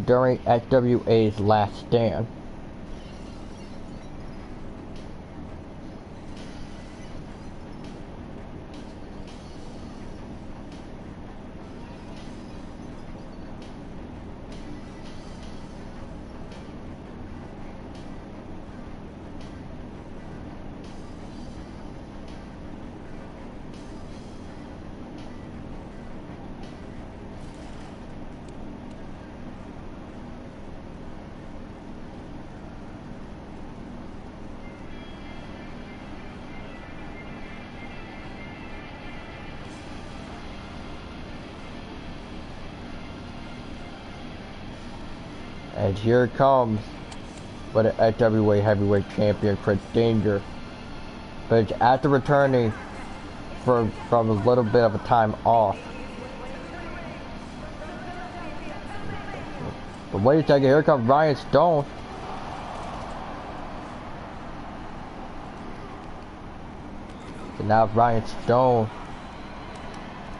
during SWA's Last Stand. And here it comes with an FWA heavyweight champion, Chris Danger. But after returning from a little bit of a time off. But wait a second, here comes Ryan Stone. So now Ryan Stone,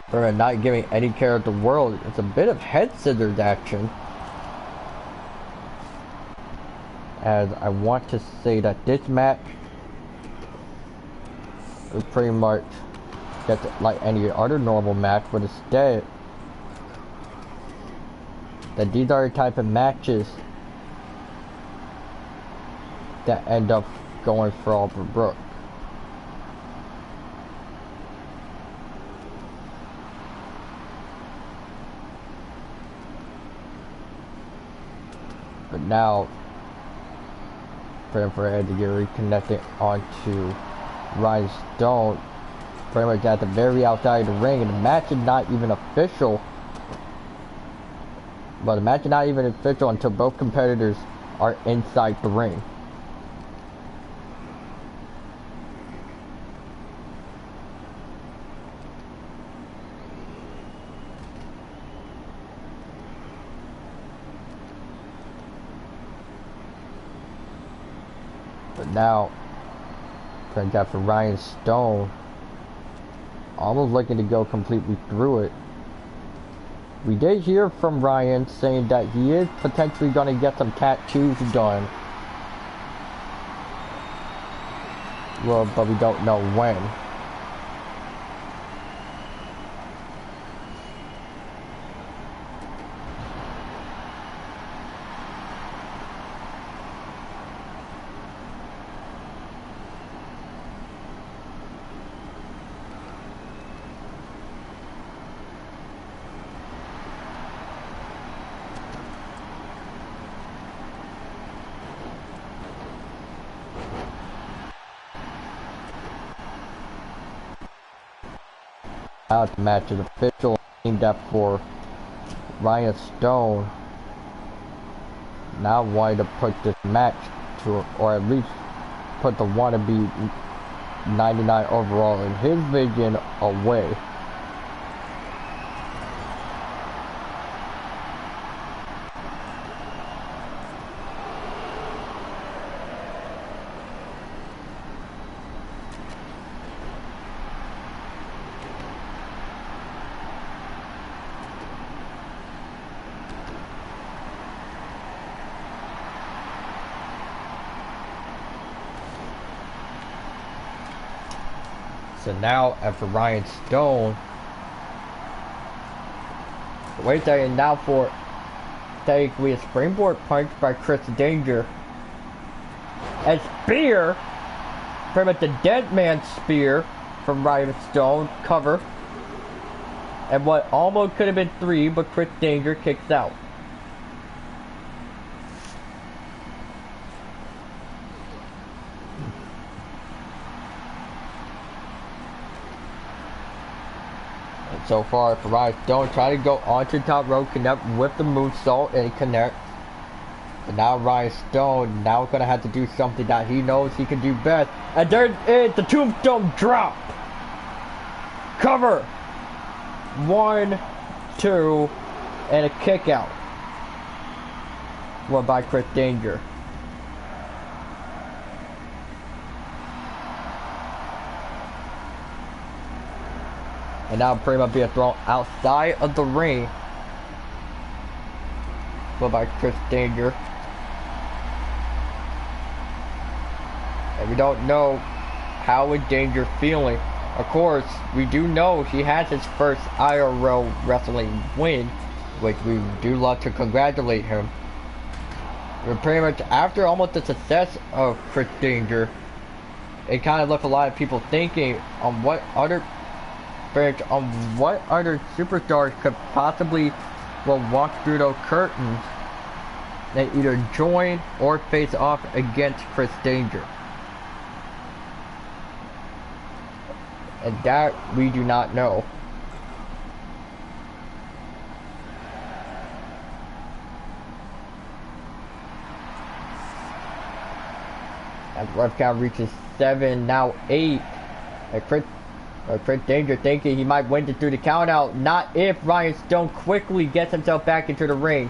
for not giving any care of the world, it's a bit of head scissors action. As I want to say that this match is pretty much just like any other normal match, but instead that these are the type of matches that end up going for all for Brooke. But now, for Ed to get reconnected onto Ryan Stone, pretty much at the very outside of the ring, and the match is not even official. But the match is not even official until both competitors are inside the ring. But now, turns out for Ryan Stone, almost looking to go completely through it. We did hear from Ryan saying that he is potentially going to get some tattoos done. Well, but we don't know when. Now the match is official, aimed up for Ryan Stone. Now wanting to put this match to, or at least put the wannabe 99 overall in his vision away. So now, after Ryan Stone, wait a second, now for technically a springboard punch by Chris Danger. A spear, pretty much the dead man spear from Ryan Stone, cover. And what almost could have been 3, but Chris Danger kicks out. So far, for Ryan Stone, try to go onto the top rope, connect with the moonsault, and connect. But now Ryan Stone now gonna have to do something that he knows he can do best. And there is the tombstone drop. Cover. 1, 2, and a kick out. Well, by Chris Danger. And now pretty much being thrown outside of the ring. Well, by Chris Danger. And we don't know how is Danger feeling. Of course, we do know he has his first IRL wrestling win, which we do love to congratulate him. But pretty much after almost the success of Chris Danger, it kind of left a lot of people thinking on what other superstars could possibly walk through those curtains and either join or face off against Chris Danger. And that we do not know. As ref count reaches 7, now 8. A Chris Danger thinking he might win it through the count out. Not if Ryan Stone quickly gets himself back into the ring.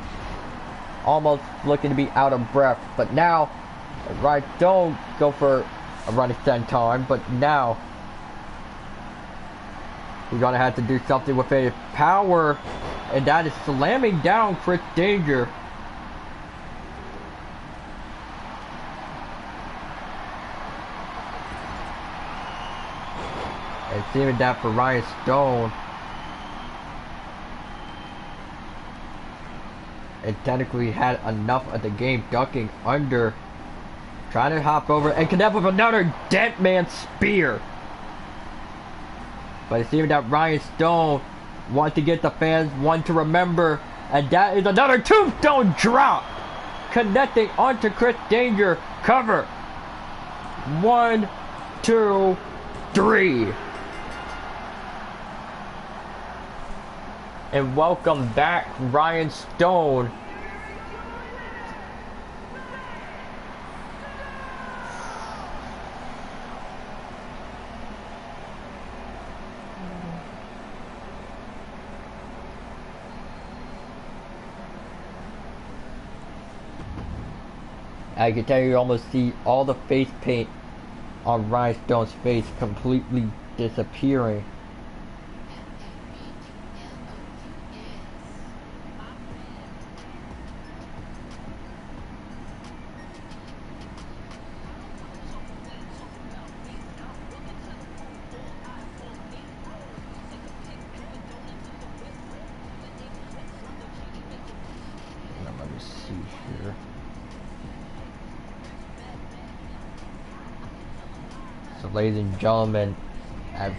Almost looking to be out of breath. But now, Ryan Stone go for a run extend time. But now, we're going to have to do something with a power. And that is slamming down Chris Danger. And seeing that for Ryan Stone. And technically had enough of the game, ducking under. Trying to hop over and connect with another dead man spear. But it seems that Ryan Stone wants to get the fans one to remember. And that is another tombstone drop. Connecting onto Chris Danger. Cover. 1, 2, 3. And welcome back, Ryan Stone. I can tell you almost see all the face paint on Ryan Stone's face completely disappearing. Let me see here. So, ladies and gentlemen, I've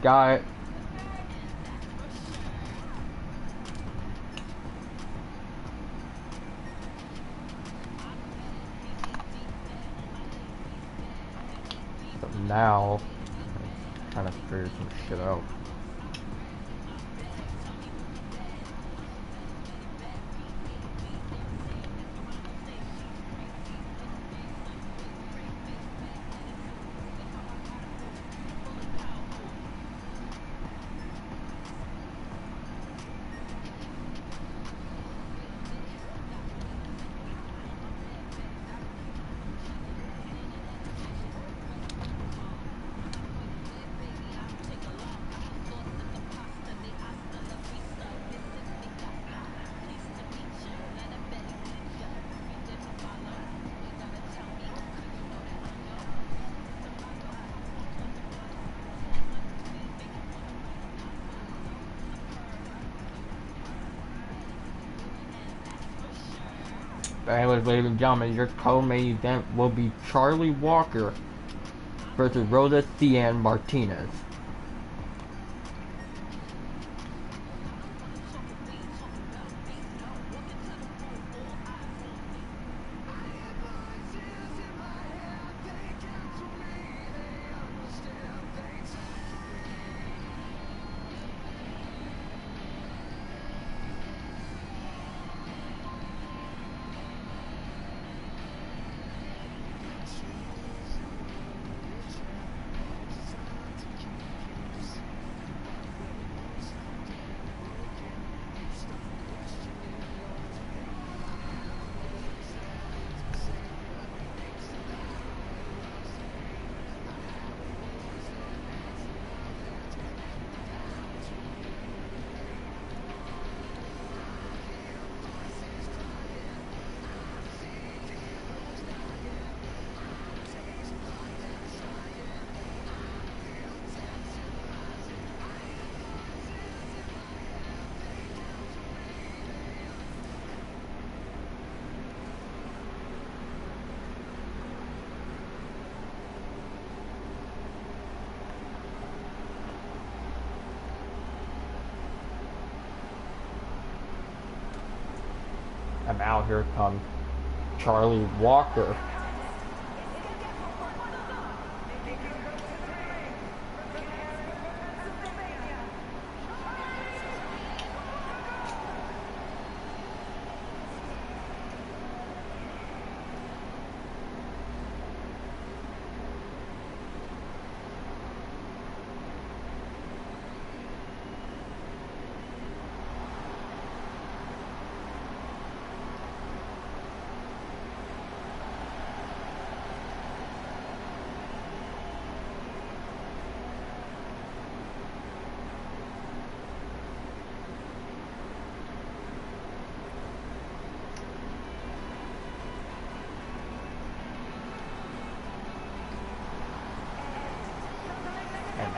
got it. So now, I'm trying to figure some shit out. Anyways, ladies and gentlemen, your co-main event will be Charlie Walker versus Rosa Cian Martinez. And now here comes Charlie Walker.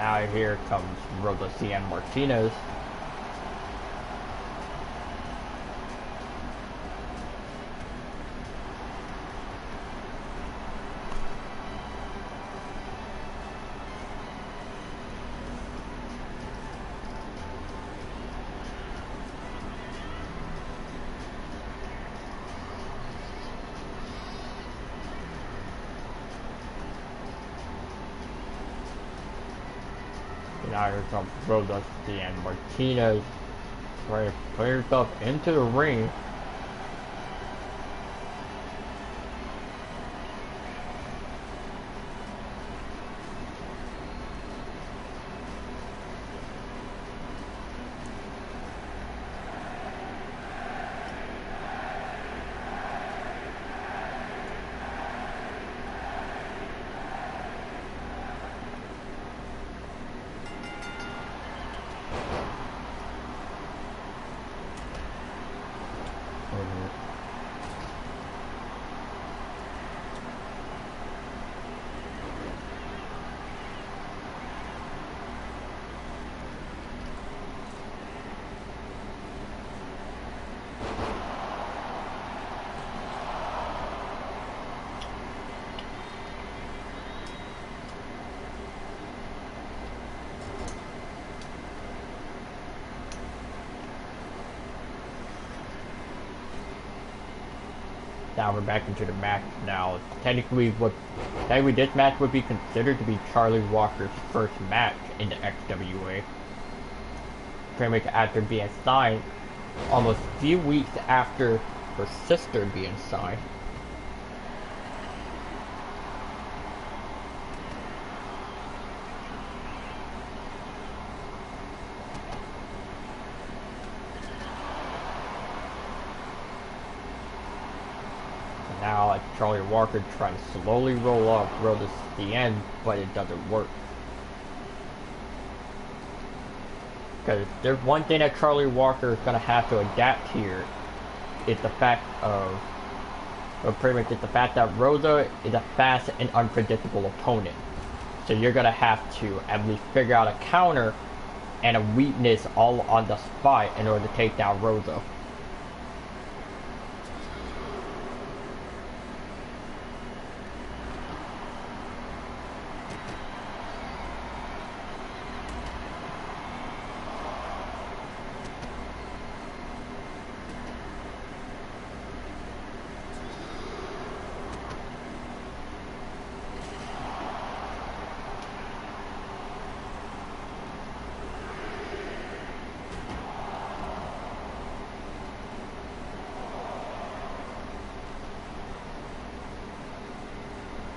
Now here comes Rosa Cien Martinez. Now here comes Rosa Cien Martinez. Trying to put herself into the ring. Now we're back into the match. Now, technically this match would be considered to be Charlie Walker's first match in the XWA. Pretty much after being signed, almost a few weeks after her sister being signed. Now Charlie Walker trying to slowly roll off Rosa Cien, but it doesn't work. Because there's one thing that Charlie Walker is going to have to adapt here, is the fact of, or pretty much it's the fact that Rosa is a fast and unpredictable opponent. So you're going to have to at least figure out a counter and a weakness all on the spot in order to take down Rosa.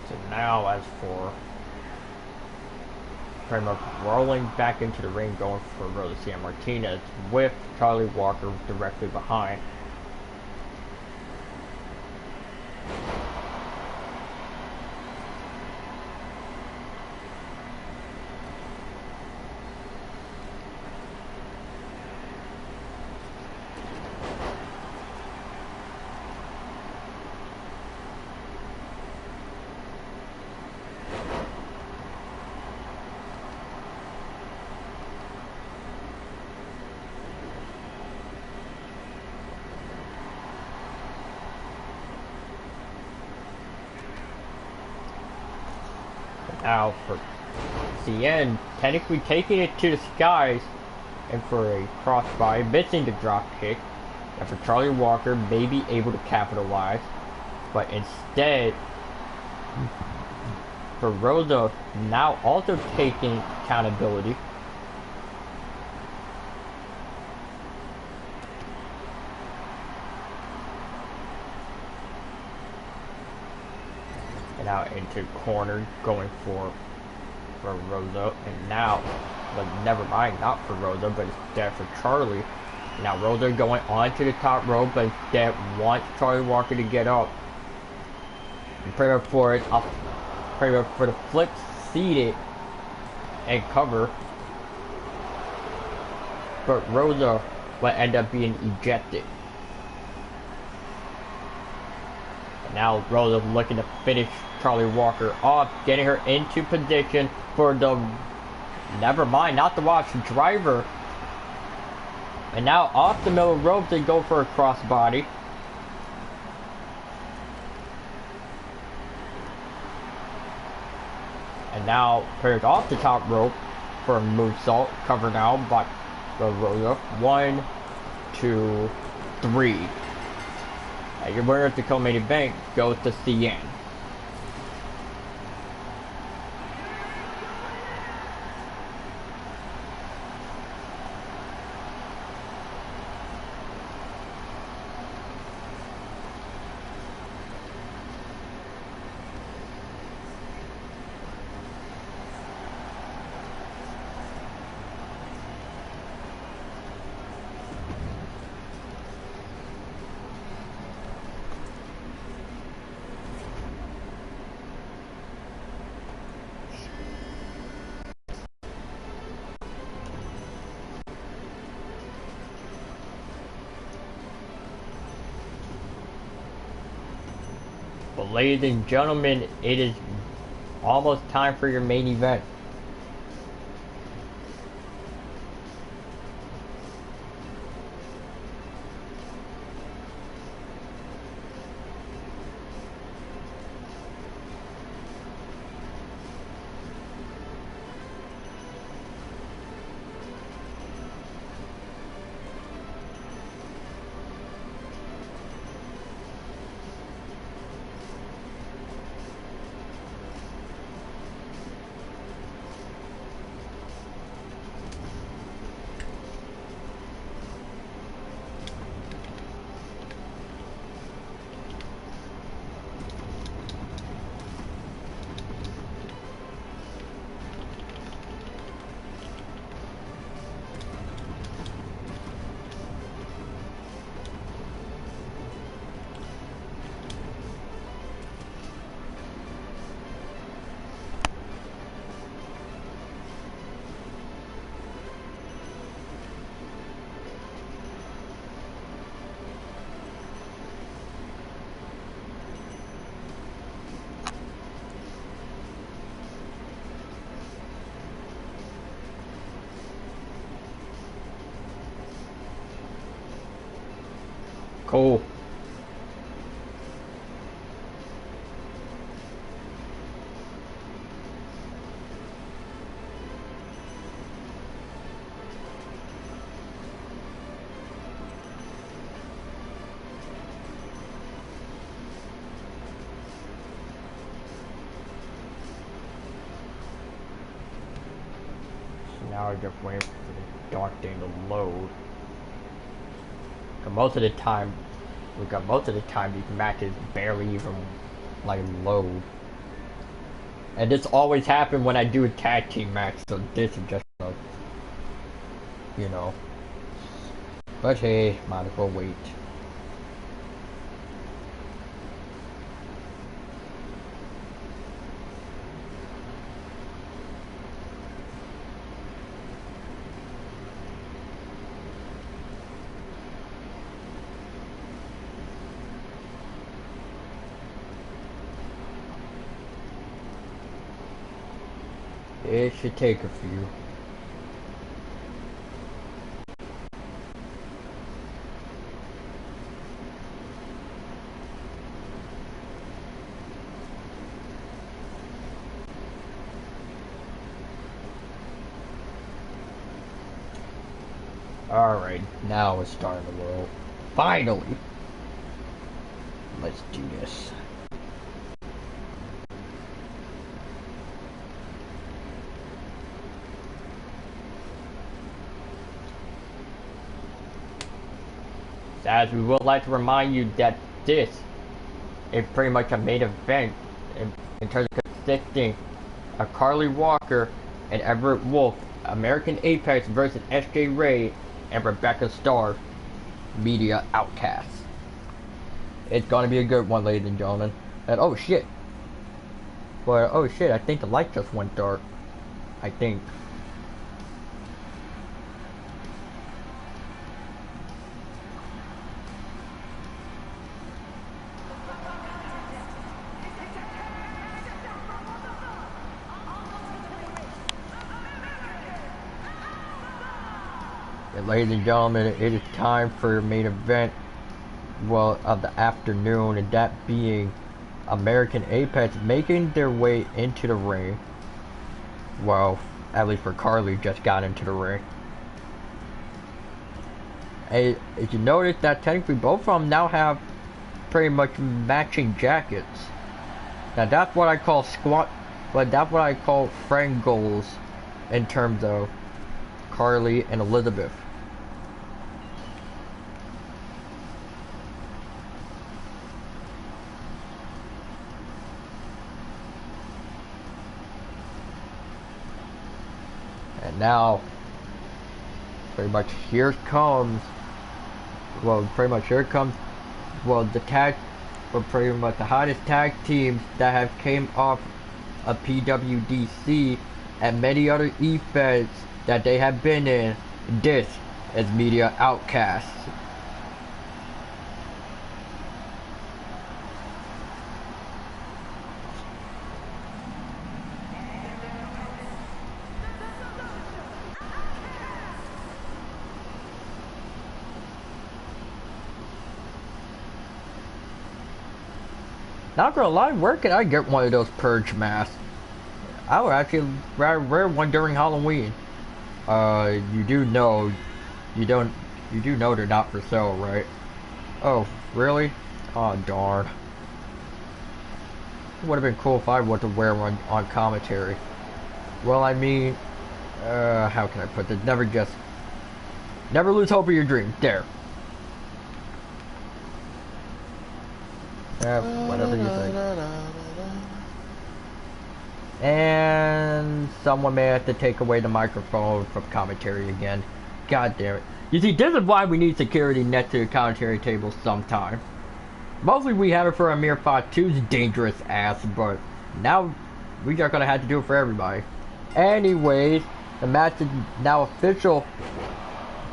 So now as for pretty much rolling back into the ring, going for Rosa Cien Martinez with Charlie Walker directly behind. Now for Cien, technically taking it to the skies and for a crossbody, missing the drop kick, and for Charlie Walker may be able to capitalize, but instead for Rosa now also taking accountability. Now into corner, going for Rosa, and now, but never mind, not for Rosa, but instead for Charlie. Now Rosa going onto the top rope, but instead wants Charlie Walker to get up. And pray for it, pray for the flip seated and cover, but Rosa will end up being ejected. And now Rosa looking to finish Charlie Walker off, getting her into position for the Never mind, not the watch driver. And now off the middle rope they go for a crossbody. And now pairs off the top rope for a moonsault. Cover now by the roller. 1, 2, 3. And your winner at the co-main event goes to CN. But ladies and gentlemen, it is almost time for your main event. Cool. So now we're just waiting for the dark thing to load. Most of the time, these matches barely even like load, and this always happens when I do a tag team match. So this is just, you know. But hey, might as well wait. It should take a few. Alright, now it's starting to roll. Finally! Let's do this. As we would like to remind you that this is pretty much a main event in terms of consisting of Carly Walker and Everett Wolf, American Apex versus SJ Ray and Rebecca Starr, Media Outcasts. It's gonna be a good one, ladies and gentlemen. And oh shit. But oh shit, I think the light just went dark. I think. And ladies and gentlemen, it is time for your main event, well, of the afternoon, and that being American Apex making their way into the ring. Well, at least for Carly, just got into the ring. And as you notice that technically both of them now have pretty much matching jackets. Now that's what I call squat, but that's what I call friend goals in terms of Carly and Elizabeth. And now, pretty much here comes, the tag, but pretty much the hottest tag teams that have came off of PWDC and many other events that they have been in. This is Media Outcasts. Not gonna lie, where can I get one of those purge masks? I would actually rather wear one during Halloween. You do know they're not for sale, right? Oh, really? Oh, darn. It would have been cool if I were to wear one on commentary. Well, I mean, how can I put this? Never lose hope of your dream. There. Whatever you think. And someone may have to take away the microphone from commentary again. God damn it. You see, this is why we need security next to the commentary table sometime. Mostly we have it for Amir Fatu's dangerous ass, but now we are gonna have to do it for everybody. Anyways, the match is now official.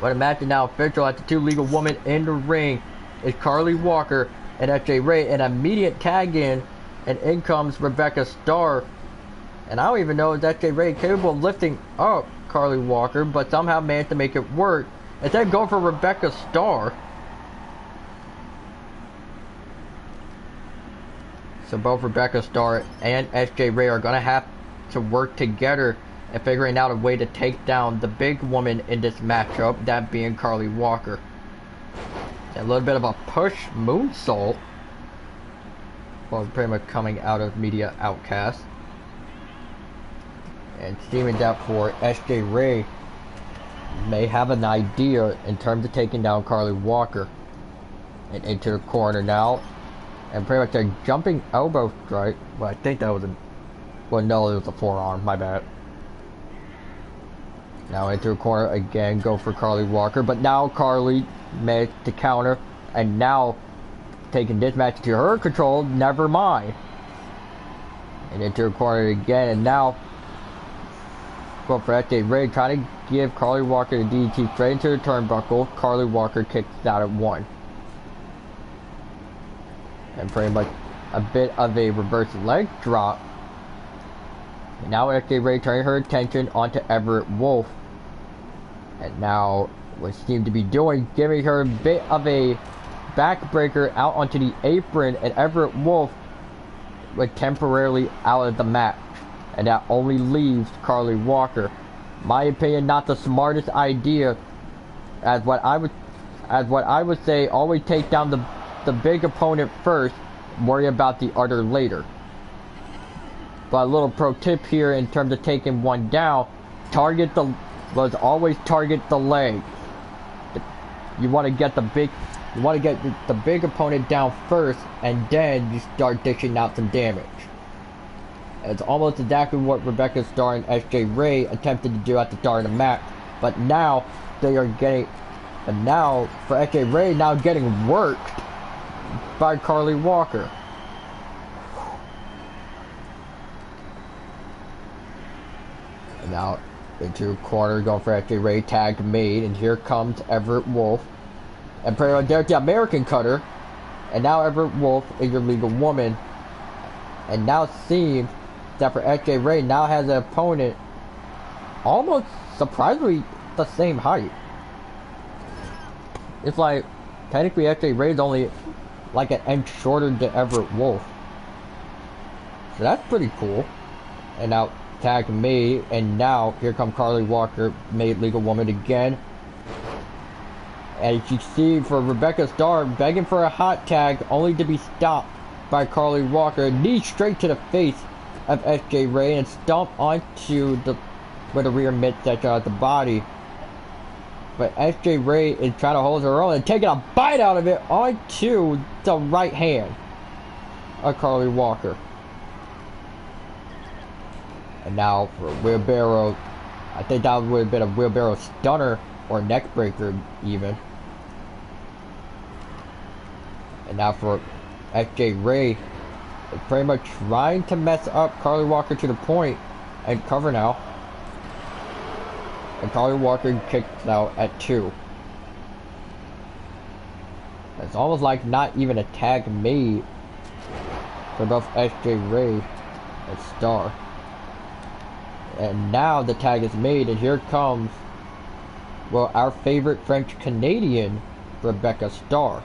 But the match is now official at the two legal women in the ring is Carly Walker and FJ Ray, an immediate tag in, and in comes Rebecca Starr. And I don't even know if FJ Ray is capable of lifting up Carly Walker, but somehow managed to make it work. Instead of going for Rebecca Starr. So both Rebecca Starr and FJ Ray are gonna have to work together and figuring out a way to take down the big woman in this matchup, that being Carly Walker. A little bit of a push moonsault. Well, pretty much coming out of Media Outcast. And steaming that for SJ Ray may have an idea in terms of taking down Carly Walker. And into the corner now. And pretty much a jumping elbow strike. Well, I think that was a... Well, no, it was a forearm. My bad. Now into the corner again. Go for Carly Walker. But now Carly managed to counter, and now taking this match to her control, never mind. And into her corner again, and now go for FJ Ray, trying to give Carly Walker the DDT straight into the turnbuckle. Carly Walker kicks out at one. And pretty much a bit of a reverse leg drop. And now FJ Ray turning her attention onto Everett Wolf. And now what she seemed to be doing, giving her a bit of a backbreaker out onto the apron, and Everett Wolf was temporarily out of the match, and that only leaves Carly Walker. My opinion, not the smartest idea, as what I would say, always take down the big opponent first, worry about the other later. But a little pro tip here in terms of taking one down, always target the leg. You want to get the big opponent down first, and then you start dishing out some damage. It's almost exactly what Rebecca Starr and SJ Ray attempted to do at the start of the match, but now they are getting, and now for SJ Ray now getting worked by Carly Walker. And now into a corner, going for FJ Ray, tag made, and here comes Everett Wolf. And pretty much there's the American Cutter. And now Everett Wolf is your legal woman. And now it seems that for FJ Ray now has an opponent almost surprisingly the same height. It's like, technically SJ Ray's only like an inch shorter than Everett Wolf. So that's pretty cool. And now tag made, and now here come Carly Walker, made legal woman again. And you see for Rebecca Starr begging for a hot tag, only to be stopped by Carly Walker. Knee straight to the face of SJ Ray and stomp onto the with the rear midsection of the body. But SJ Ray is trying to hold her own and taking a bite out of it onto the right hand of Carly Walker. And now for a wheelbarrow, I think that would have been a wheelbarrow stunner or neck breaker even. And now for SJ Ray, pretty much trying to mess up Carly Walker to the point and cover now. And Carly Walker kicks out at 2. It's almost like not even a tag made for both SJ Ray and Starr. And now the tag is made, and here comes, well, our favorite French Canadian, Rebecca Starr.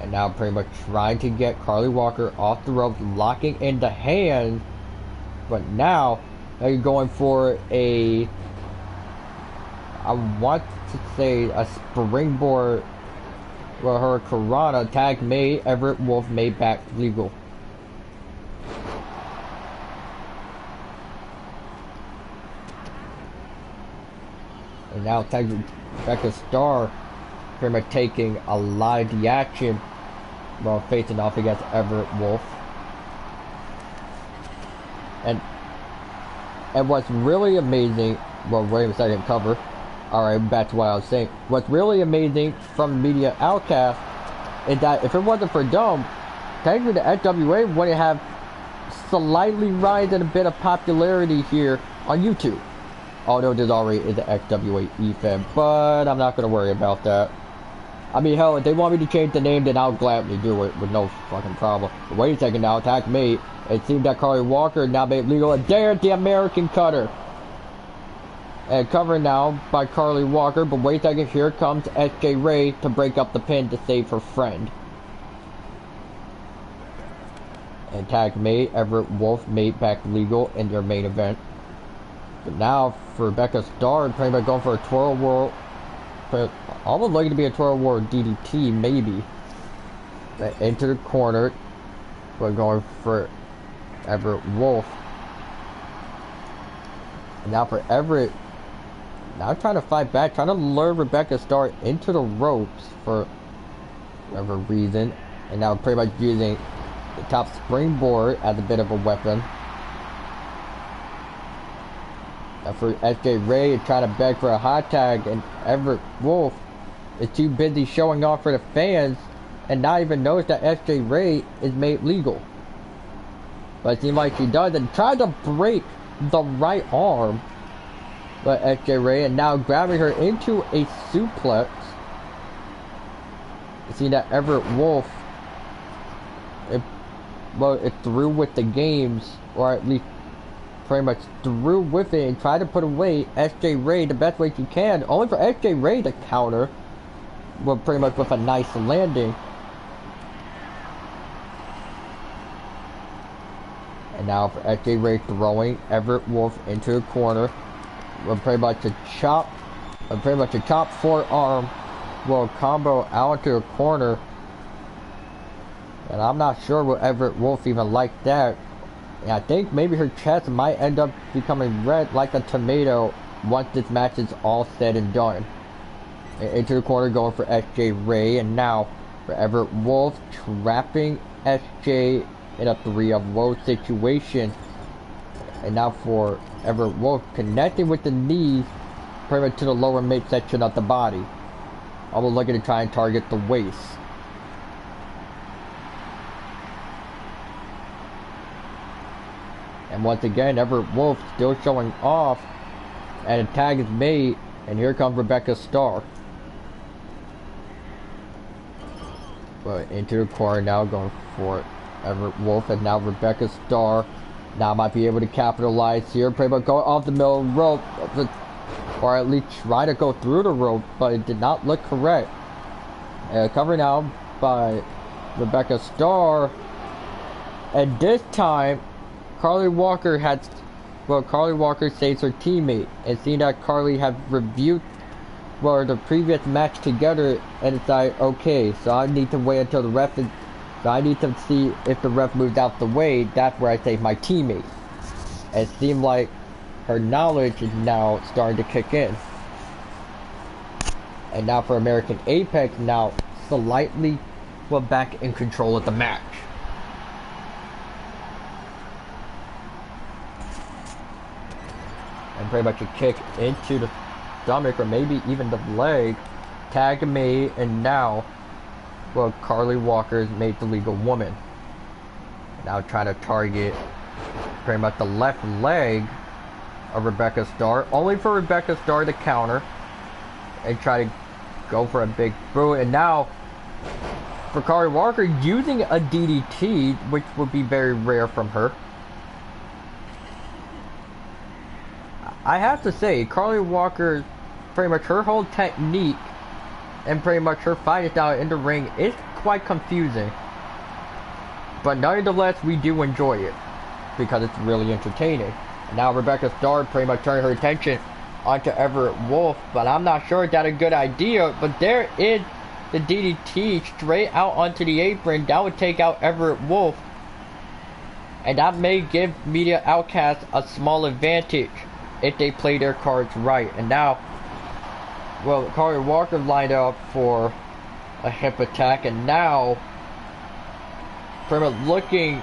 And now pretty much trying to get Carly Walker off the ropes, locking in the hand. But now they're going for a, I want to say a springboard for her Karana. Tag made, Everett Wolf made back legal. And now tag Rebecca Starr pretty much taking a live reaction while facing off against Everett Wolf. And what's really amazing, well, wait a second, cover. Alright, back to what I was saying. What's really amazing from Media Outcast is that if it wasn't for Dome, technically the SWA wouldn't have slightly risen a bit of popularity here on YouTube. Although there's already is the XWA eFed, but I'm not going to worry about that. I mean, hell, if they want me to change the name, then I'll gladly do it with no fucking problem. But wait a second now, attack made. It seems that Carly Walker now made legal, and there's the American Cutter. And covered now by Carly Walker, but wait a second, here comes SJ Ray to break up the pin to save her friend. And tag made, Everett Wolf made back legal in their main event. But now for Rebecca Starr, pretty much going for a twirl whirl, almost looking to be a twirl whirl DDT maybe. Into the corner, we're going for Everett Wolf. And now for Everett, now trying to fight back, trying to lure Rebecca Starr into the ropes for whatever reason. And now pretty much using the top springboard as a bit of a weapon. For SJ Ray trying to beg for a hot tag, and Everett Wolf is too busy showing off for the fans and not even notice that SJ Ray is made legal. But it seems like she does, and tried to break the right arm by SJ Ray, and now grabbing her into a suplex. You see that Everett Wolf, it through with the games, or at least pretty much through with it and tried to put away SJ Ray the best way she can, only for SJ Ray to counter, well, pretty much with a nice landing. And now for SJ Ray throwing Everett Wolf into the corner, with pretty much a chop forearm, well, combo out into the corner. And I'm not sure will Everett Wolf even like that. And I think maybe her chest might end up becoming red like a tomato once this match is all said and done. Into the corner going for SJ Ray, and now for Everett Wolf trapping SJ in a 3-of-woe situation. And now for Everett Wolf connecting with the knees pretty much to the lower midsection of the body. Almost looking to try and target the waist. And once again, Everett Wolf still showing off, and a tag is made, and here comes Rebecca Starr. But into the corner now, going for Everett Wolf, and now Rebecca Starr now might be able to capitalize here. Pretty much going off the middle rope, or at least try to go through the rope, but it did not look correct. Covered now by Rebecca Starr, and this time Carly Walker saves her teammate, and seeing that Carly had reviewed the previous match together, and it's like, okay, so I need to wait until the ref is, so I need to see if the ref moves out the way. That's where I save my teammate. It seemed like her knowledge is now starting to kick in. And now for American Apex, now slightly back in control of the match. And pretty much a kick into the stomach, or maybe even the leg. Tag made, and now, Carly Walker's made the legal woman. Now trying to target pretty much the left leg of Rebecca Starr, only for Rebecca Starr to counter and try to go for a big boot. And now for Carly Walker using a DDT, which would be very rare from her. I have to say, Carly Walker, pretty much her whole technique and pretty much her fighting style in the ring is quite confusing. But nonetheless, we do enjoy it because it's really entertaining. And now Rebecca Starr pretty much turning her attention onto Everett Wolf, but I'm not sure if that's a good idea. But there is the DDT straight out onto the apron. That would take out Everett Wolf, and that may give Media Outcast a small advantage if they play their cards right. And now, Carly Walker lined up for a hip attack, and now pretty much looking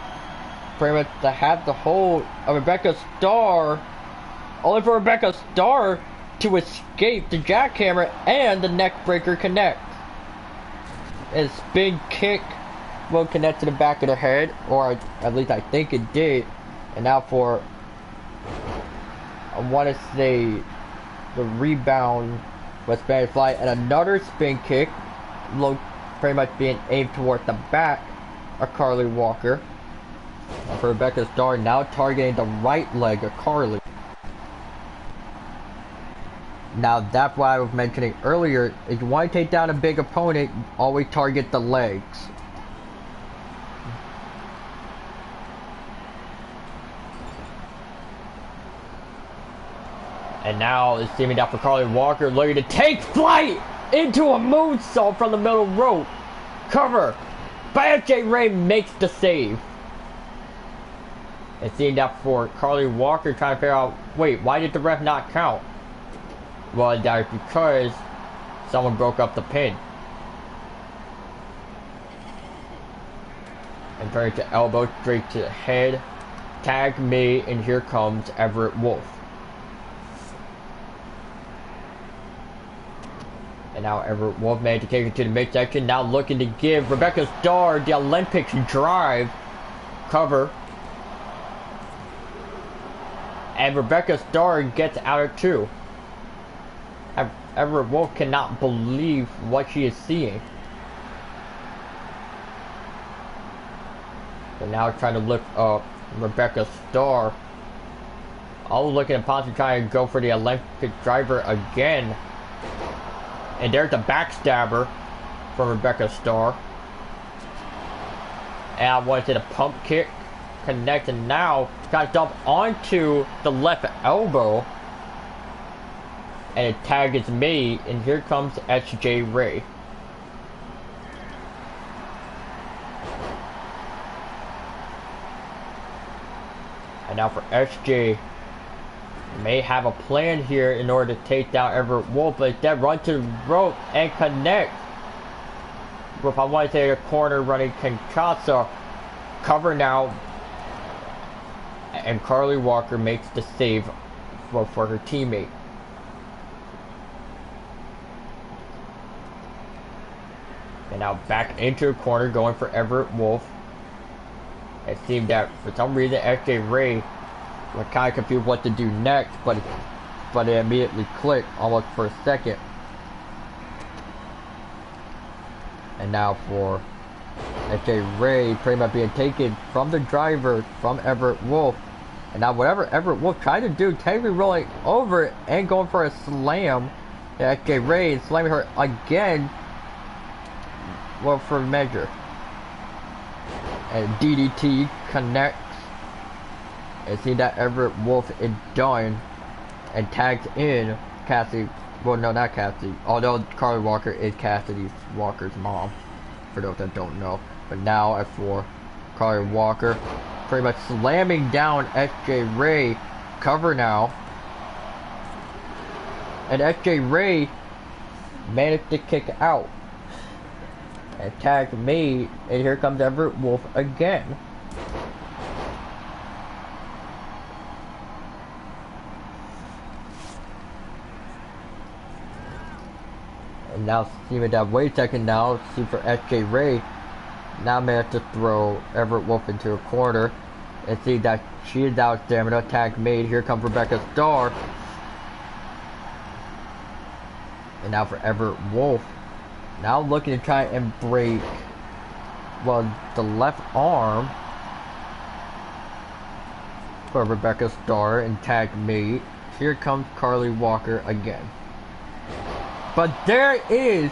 to have the hold of Rebecca Starr, only for Rebecca Starr to escape the jackhammer, and the neck breaker connects. And spin kick will connect to the back of the head, or at least I think it did. And now for, I want to say, the rebound with Spanish Fly, and another spin kick, pretty much being aimed towards the back of Carly Walker. And for Rebecca Starr, now targeting the right leg of Carly. Now that's what I was mentioning earlier, if you want to take down a big opponent, always target the legs. And now it's seeming out for Carly Walker, looking to take flight into a moonsault from the middle rope. Cover, but FJ Ray makes the save. It's seemed out for Carly Walker, trying to figure out, wait, why did the ref not count? Well, that is because someone broke up the pin. And turning to elbow straight to the head. Tag me, and here comes Everett Wolf. And now Everett Wolf managed to take it to the midsection. Now looking to give Rebecca Starr the Olympics drive. Cover. And Rebecca Starr gets out of two. Everett Wolf cannot believe what she is seeing. So now trying to lift up Rebecca Starr. All looking at possibly trying to go for the Olympic driver again. And there's the backstabber from Rebecca Starr. And I wanted to the pump kick. Connect, and now trying to dump onto the left elbow. And a tag is made, and here comes SJ Ray. And now for SJ, may have a plan here in order to take down Everett Wolf, but instead run to the rope and connect with, I want to say, the corner running Kinshasa. Cover now, and Carly Walker makes the save for her teammate. And now back into the corner, going for Everett Wolf. It seemed that for some reason SJ Ray was kind of confused what to do next, but it immediately clicked almost for a second. And now for SJ Ray pretty much being taken from the driver from Everett Wolf. And now whatever Everett Wolf tried to do, technically rolling over it and going for a slam to XJ Ray and slamming her again. Well, for measure. And DDT connects. And see that Everett Wolf is done. And tags in Cassidy. Well, no, not Cassidy. Although Carly Walker is Cassidy Walker's mom. For those that don't know. But now at 4, Carly Walker pretty much slamming down XJ Ray. Cover now. And XJ Ray managed to kick out. And tagged me. And here comes Everett Wolf again. And now see with that wait second now, see for XJ Ray. Now managed to throw Everett Wolf into a corner. And see that she is out stamina. Tag made. Here comes Rebecca Starr. And now for Everett Wolf. Now looking to try and break, well, the left arm for Rebecca Starr and tag mate. Here comes Carly Walker again. But there is,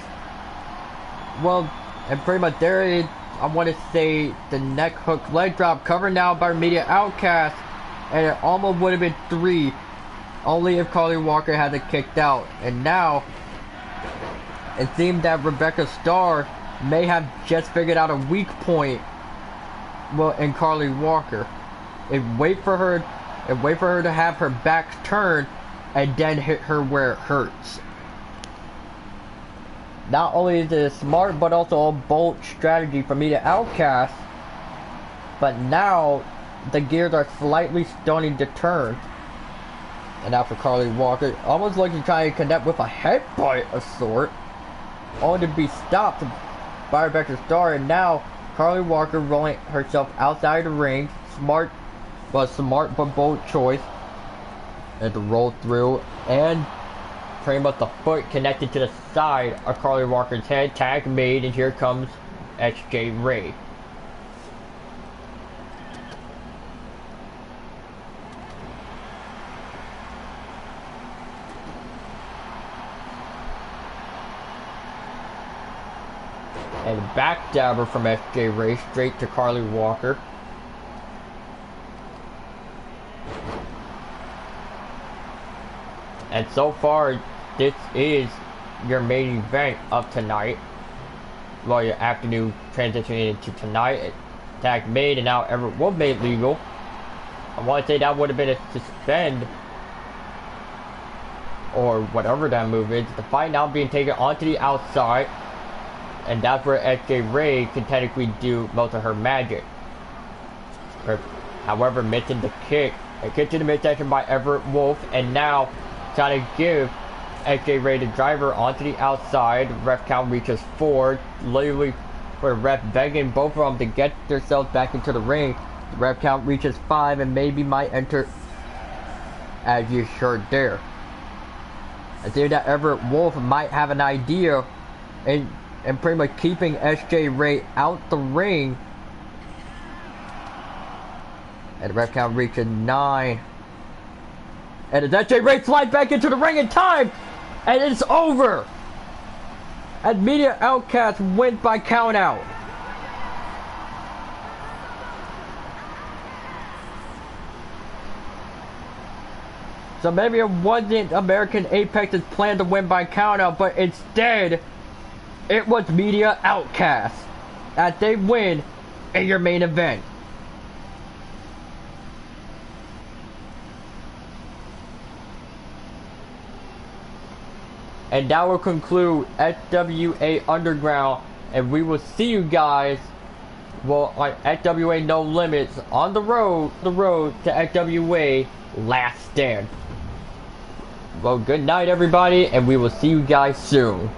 well, and pretty much there is, I want to say, the neck hook leg drop covered now by Media Outcast. And it almost would have been 3, only if Carly Walker had it kicked out. And now, it seemed that Rebecca Starr may have just figured out a weak point, well, in Carly Walker. And wait for her to have her back turned and then hit her where it hurts. Not only is it a smart but also a bold strategy for me to outcast, but now the gears are slightly starting to turn. And now for Carly Walker, almost like she's trying to connect with a headbutt of sort, only to be stopped by Rebecca Starr. And now Carly Walker rolling herself outside the ring. Smart but bold choice. And to roll through and pretty much the foot connected to the side of Carly Walker's head. Tag made, and here comes XJ Ray. And backdabber from XJ Ray straight to Carly Walker. And so far, this is your main event of tonight. Well, your afternoon transitioning into tonight. Tag made, and now Everett Wolf made legal. I want to say that would have been a suspend, or whatever that move is. The fight now being taken onto the outside. And that's where XJ Ray can technically do most of her magic. However, missing the kick. A kick to the midsection by Everett Wolf. And now trying to give XJ Ray the driver onto the outside. Ref count reaches 4. Literally for the ref begging both of them to get themselves back into the ring. The ref count reaches 5 and maybe might enter, as you heard there. I think that Everett Wolf might have an idea and pretty much keeping XJ Ray out the ring. And the ref count reaches 9. And as XJ Ray slides back into the ring in time, and it's over. And Media Outcast wins by count out. So maybe it wasn't American Apex's plan to win by count out, but instead it was Media Outcast as they win in your main event. And that will conclude Xwa Underground, and we will see you guys, well, on Xwa No Limits on the road to Xwa Last Stand. Well, good night everybody, and we will see you guys soon.